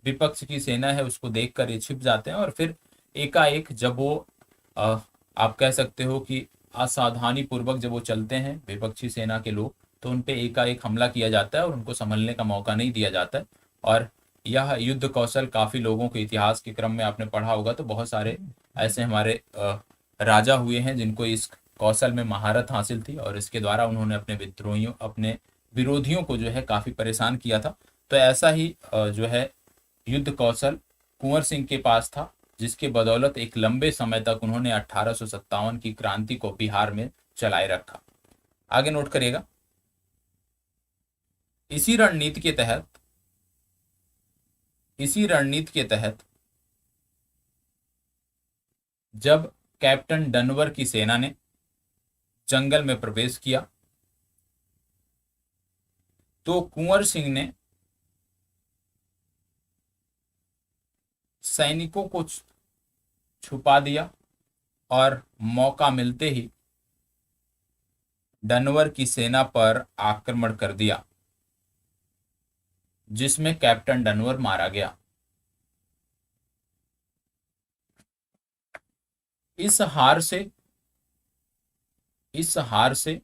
विपक्ष की सेना है उसको देखकर ये छिप जाते हैं और फिर एकाएक जब वो आप कह सकते हो कि असावधानी पूर्वक जब वो चलते हैं विपक्षी सेना के लोग, तो उन पे एकाएक हमला किया जाता है और उनको संभलने का मौका नहीं दिया जाता है। और यह युद्ध कौशल काफी लोगों के इतिहास के क्रम में आपने पढ़ा होगा, तो बहुत सारे ऐसे हमारे राजा हुए हैं जिनको इस कौशल में महारत हासिल थी और इसके द्वारा उन्होंने अपने विरोधियों को जो है काफी परेशान किया था। तो ऐसा ही जो है युद्ध कौशल कुंवर सिंह के पास था, जिसके बदौलत एक लंबे समय तक उन्होंने 1857 की क्रांति को बिहार में चलाए रखा। आगे नोट करिएगा, इसी रणनीति के तहत जब कैप्टन डनवर की सेना ने जंगल में प्रवेश किया तो कुंवर सिंह ने सैनिकों को छुपा दिया और मौका मिलते ही डनवर की सेना पर आक्रमण कर दिया, जिसमें कैप्टन डनवर मारा गया। इस हार से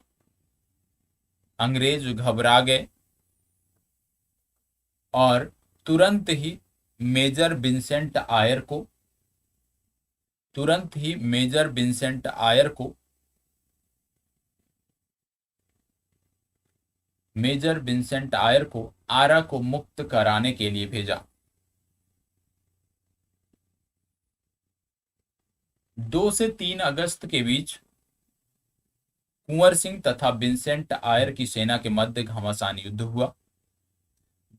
अंग्रेज घबरा गए और तुरंत ही मेजर विंसेंट आयर को तुरंत ही मेजर विंसेंट आयर को आरा को मुक्त कराने के लिए भेजा। 2 से 3 अगस्त के बीच कुंवर सिंह तथा विंसेंट आयर की सेना के मध्य घमासान युद्ध हुआ।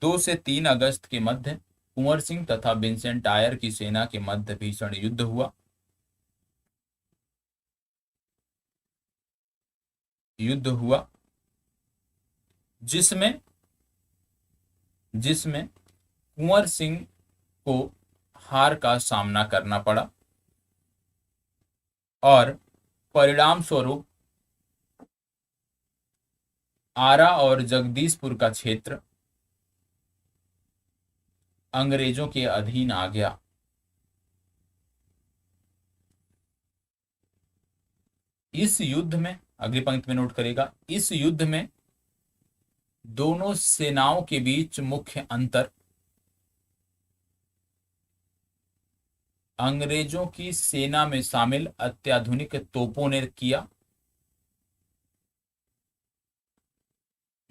2 से 3 अगस्त के मध्य कुंवर सिंह तथा विंसेंट आयर की सेना के मध्य भीषण युद्ध हुआ। जिसमें कुंवर सिंह को हार का सामना करना पड़ा और परिणाम स्वरूप आरा और जगदीशपुर का क्षेत्र अंग्रेजों के अधीन आ गया। इस युद्ध में, अगली पंक्ति में नोट करेगा, इस युद्ध में दोनों सेनाओं के बीच मुख्य अंतर अंग्रेजों की सेना में शामिल अत्याधुनिक तोपों ने किया,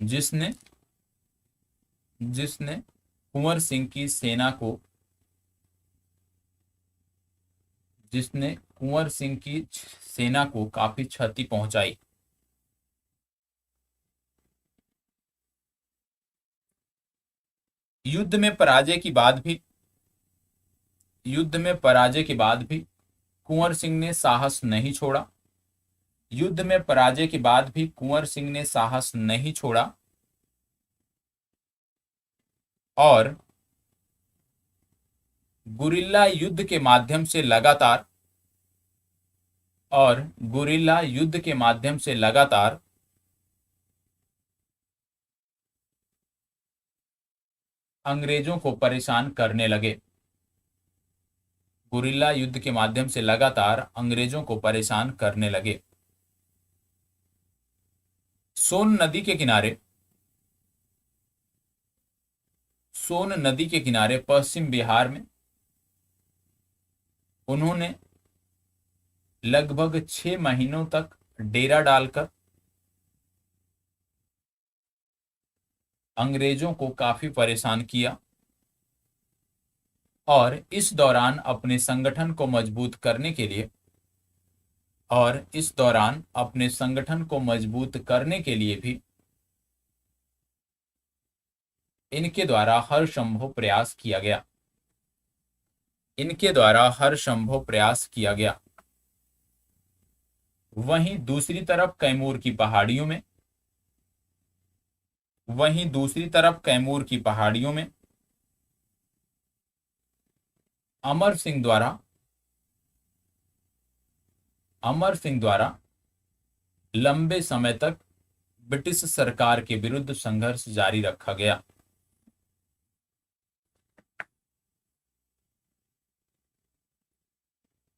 जिसने कुंवर सिंह की सेना को काफी क्षति पहुंचाई। युद्ध में पराजय के बाद भी कुंवर सिंह ने साहस नहीं छोड़ा और गुरिल्ला युद्ध के माध्यम से लगातार अंग्रेजों को परेशान करने लगे। गुरिल्ला युद्ध के माध्यम से लगातार अंग्रेजों को परेशान करने लगे। सोन नदी के किनारे पश्चिम बिहार में उन्होंने लगभग 6 महीनों तक डेरा डालकर अंग्रेजों को काफी परेशान किया और इस दौरान अपने संगठन को मजबूत करने के लिए भी इनके द्वारा हर संभव प्रयास किया गया। वहीं दूसरी तरफ कैमूर की पहाड़ियों में अमर सिंह द्वारा लंबे समय तक ब्रिटिश सरकार के विरुद्ध संघर्ष जारी रखा गया।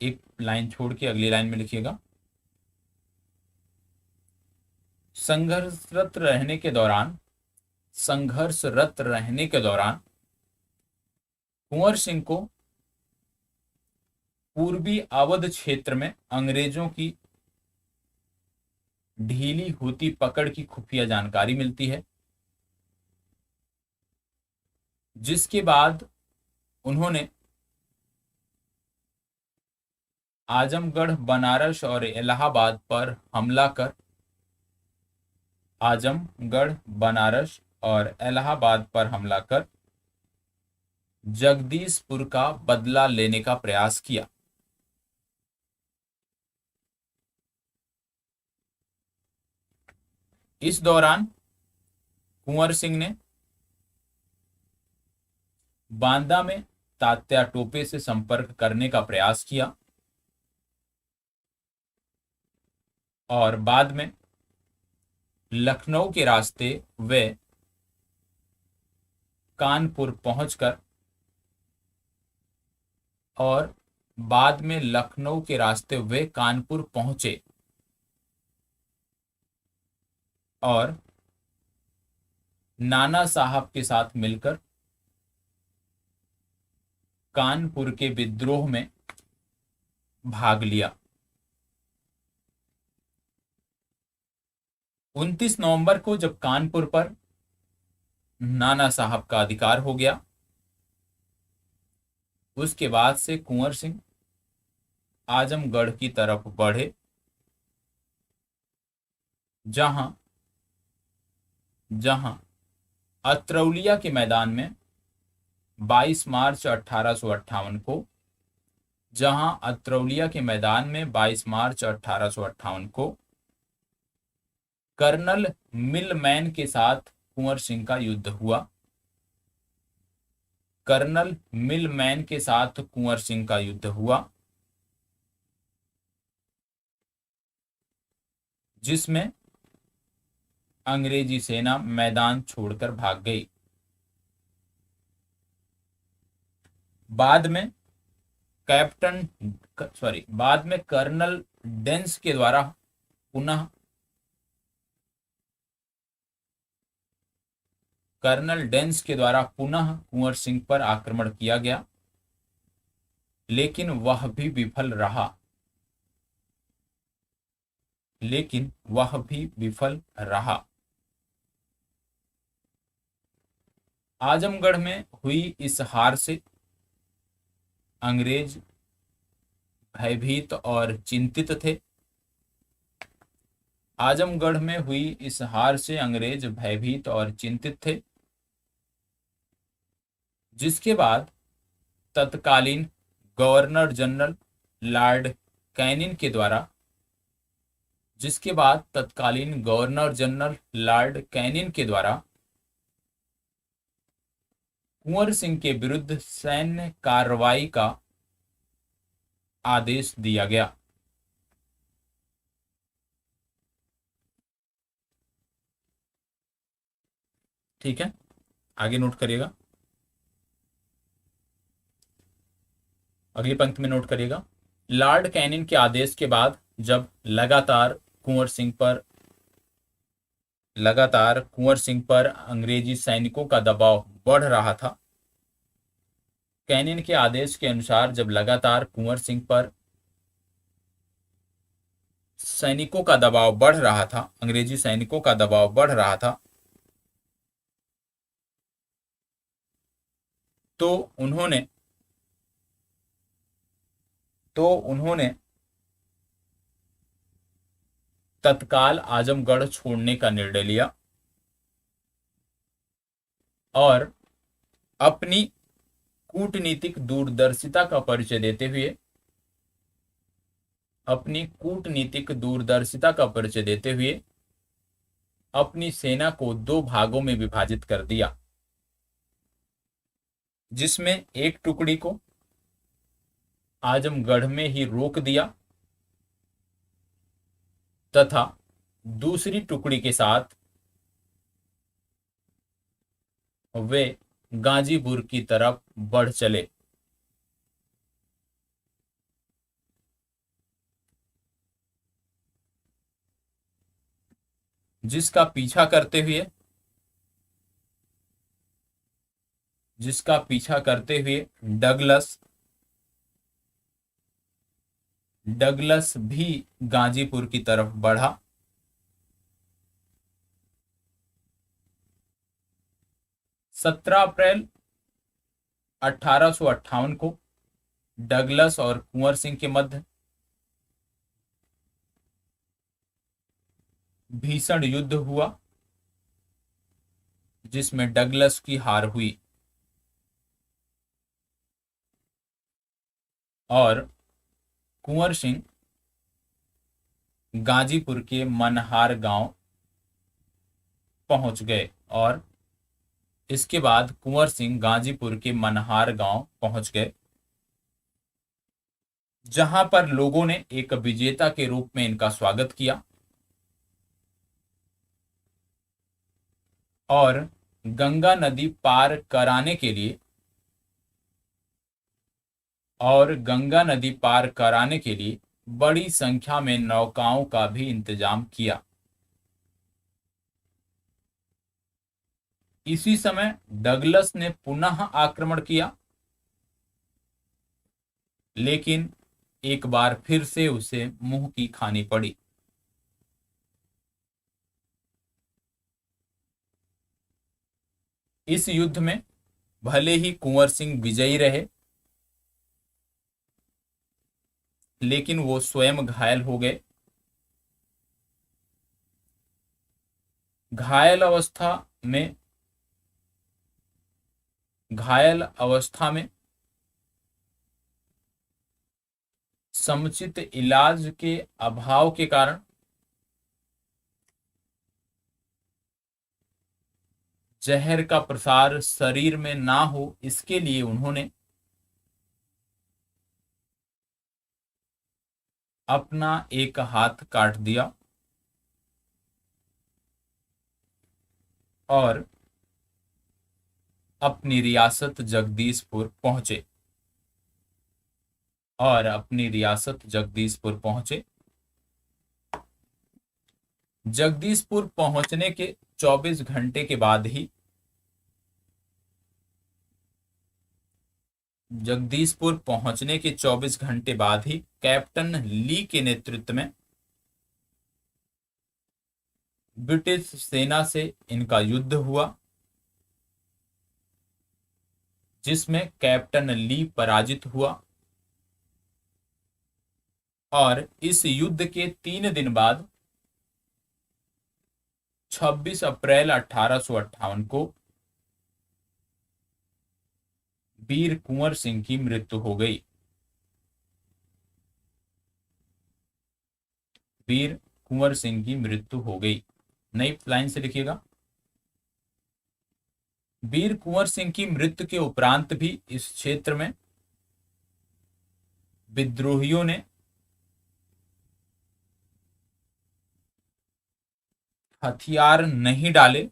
एक लाइन छोड़ के अगली लाइन में लिखिएगा, संघर्षरत रहने के दौरान कुंवर सिंह को पूर्वी अवध क्षेत्र में अंग्रेजों की ढीली होती पकड़ की खुफिया जानकारी मिलती है, जिसके बाद उन्होंने आजमगढ़, बनारस और इलाहाबाद पर हमला कर जगदीशपुर का बदला लेने का प्रयास किया। इस दौरान कुंवर सिंह ने बांदा में तात्या टोपे से संपर्क करने का प्रयास किया और बाद में लखनऊ के रास्ते वे कानपुर पहुंचे और नाना साहब के साथ मिलकर कानपुर के विद्रोह में भाग लिया। 29 नवंबर को जब कानपुर पर नाना साहब का अधिकार हो गया, उसके बाद से कुंवर सिंह आजमगढ़ की तरफ बढ़े, जहां जहां अत्रौलिया के मैदान में 22 मार्च 1858 को जहां अत्रौलिया के मैदान में 22 मार्च 1858 को कर्नल मिलमैन के साथ कुंवर सिंह का युद्ध हुआ। कर्नल मिलमैन के साथ कुंवर सिंह का युद्ध हुआ, जिसमें अंग्रेजी सेना मैदान छोड़कर भाग गई। बाद में बाद में कर्नल डेंस के द्वारा पुनः कुंवर सिंह पर आक्रमण किया गया, लेकिन वह भी विफल रहा। आजमगढ़ में हुई इस हार से अंग्रेज भयभीत और चिंतित थे। आजमगढ़ में हुई इस हार से अंग्रेज भयभीत और चिंतित थे, जिसके बाद तत्कालीन गवर्नर जनरल लॉर्ड कैनिन के द्वारा कुंवर सिंह के विरुद्ध सैन्य कार्रवाई का आदेश दिया गया। ठीक है, आगे नोट करिएगा, अगली पंक्ति में नोट करिएगा। लॉर्ड कैनिन के आदेश के बाद जब लगातार कुंवर सिंह पर अंग्रेजी सैनिकों का दबाव बढ़ रहा था, कैनिन के आदेश के अनुसार जब लगातार कुंवर सिंह पर सैनिकों का दबाव बढ़ रहा था, अंग्रेजी सैनिकों का दबाव बढ़ रहा था, तो उन्होंने तत्काल आजमगढ़ छोड़ने का निर्णय लिया और अपनी कूटनीतिक दूरदर्शिता का परिचय देते हुए अपनी सेना को 2 भागों में विभाजित कर दिया, जिसमें एक टुकड़ी को आजमगढ़ में ही रोक दिया तथा दूसरी टुकड़ी के साथ वे गाजीपुर की तरफ बढ़ चले। जिसका पीछा करते हुए डगलस भी गाजीपुर की तरफ बढ़ा। 17 अप्रैल 1858 को डगलस और कुंवर सिंह के मध्य भीषण युद्ध हुआ, जिसमें डगलस की हार हुई और कुंवर सिंह गाजीपुर के मनहार गांव पहुंच गए और इसके बाद कुंवर सिंह गाजीपुर के मनहार गांव पहुंच गए, जहां पर लोगों ने एक विजेता के रूप में इनका स्वागत किया और गंगा नदी पार कराने के लिए बड़ी संख्या में नौकाओं का भी इंतजाम किया। इसी समय डगलस ने पुनः आक्रमण किया, लेकिन एक बार फिर से उसे मुंह की खानी पड़ी। इस युद्ध में भले ही कुंवर सिंह विजयी रहे, लेकिन वो स्वयं घायल हो गए। घायल अवस्था में घायल अवस्था में समुचित इलाज के अभाव के कारण जहर का प्रसार शरीर में ना हो, इसके लिए उन्होंने अपना एक हाथ काट दिया और अपनी रियासत जगदीशपुर पहुंचे। जगदीशपुर पहुंचने के 24 घंटे के बाद ही कैप्टन ली के नेतृत्व में ब्रिटिश सेना से इनका युद्ध हुआ, जिसमें कैप्टन ली पराजित हुआ। और इस युद्ध के 3 दिन बाद 26 अप्रैल 1858 को वीर कुंवर सिंह की मृत्यु हो गई। नई लाइन से लिखिएगा। वीर कुंवर सिंह की मृत्यु के उपरांत भी इस क्षेत्र में विद्रोहियों ने हथियार नहीं डाले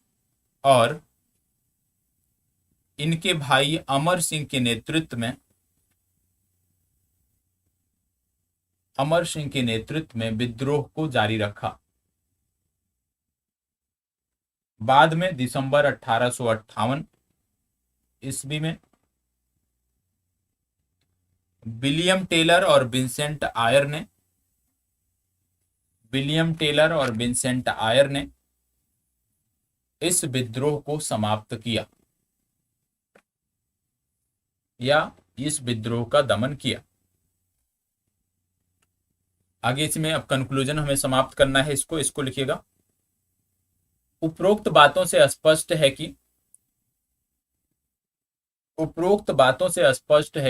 और इनके भाई अमर सिंह के नेतृत्व में विद्रोह को जारी रखा। बाद में दिसंबर 1858 ईस्वी में विलियम टेलर और विंसेंट आयर ने इस विद्रोह को समाप्त किया या इस विद्रोह का दमन किया। आगे इसमें अब कंक्लूजन हमें समाप्त करना है, इसको लिखिएगा। उपरोक्त बातों से स्पष्ट है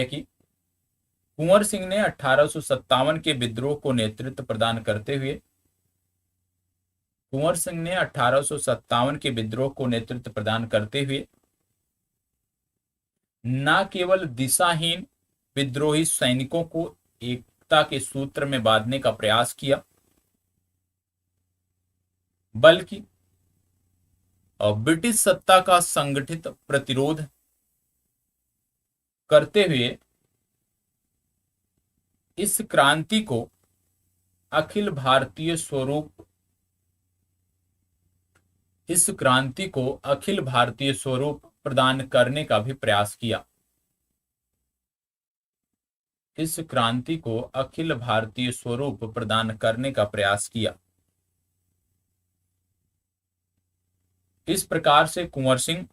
कि कुंवर सिंह ने 1857 के विद्रोह को नेतृत्व प्रदान करते हुए न केवल दिशाहीन विद्रोही सैनिकों को एकता के सूत्र में बांधने का प्रयास किया, बल्कि ब्रिटिश सत्ता का संगठित प्रतिरोध करते हुए इस क्रांति को अखिल भारतीय स्वरूप प्रदान करने का भी प्रयास किया। इस प्रकार से कुंवर सिंह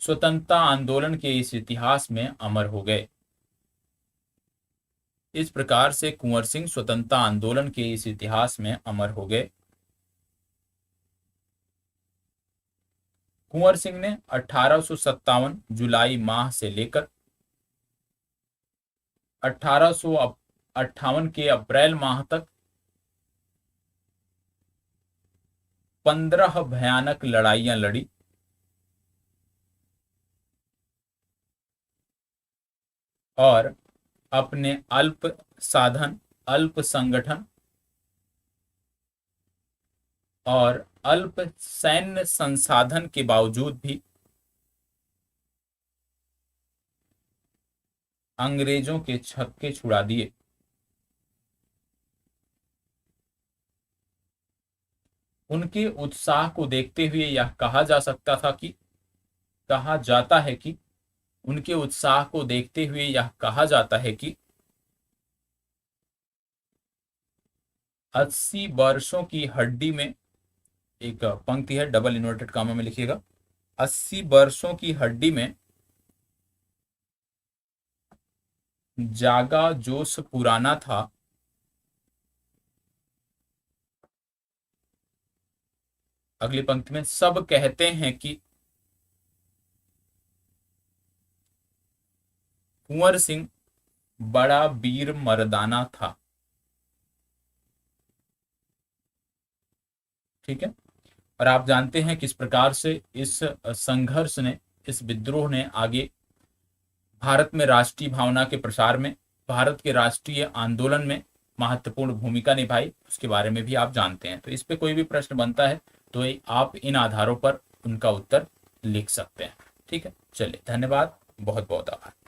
स्वतंत्रता आंदोलन के इस इतिहास में अमर हो गए। कुंवर सिंह ने 1857 जुलाई माह से लेकर 1858 के अप्रैल माह तक 15 भयानक लड़ाइयां लड़ी और अपने अल्प संगठन और अल्प सैन्य संसाधन के बावजूद भी अंग्रेजों के छक्के छुड़ा दिए। उनके उत्साह को देखते हुए यह कहा जाता है कि 80 वर्षों की हड्डी में, एक पंक्ति है, डबल इन्वर्टेड कामा में लिखिएगा, 80 वर्षों की हड्डी में जागा जोश पुराना था, अगली पंक्ति में सब कहते हैं कि कुंवर सिंह बड़ा वीर मर्दाना था। ठीक है। और आप जानते हैं किस प्रकार से इस संघर्ष ने, इस विद्रोह ने आगे भारत में राष्ट्रीय भावना के प्रसार में, भारत के राष्ट्रीय आंदोलन में महत्वपूर्ण भूमिका निभाई, उसके बारे में भी आप जानते हैं। तो इस पे कोई भी प्रश्न बनता है तो आप इन आधारों पर उनका उत्तर लिख सकते हैं। ठीक है, चलिए, धन्यवाद, बहुत बहुत आभार।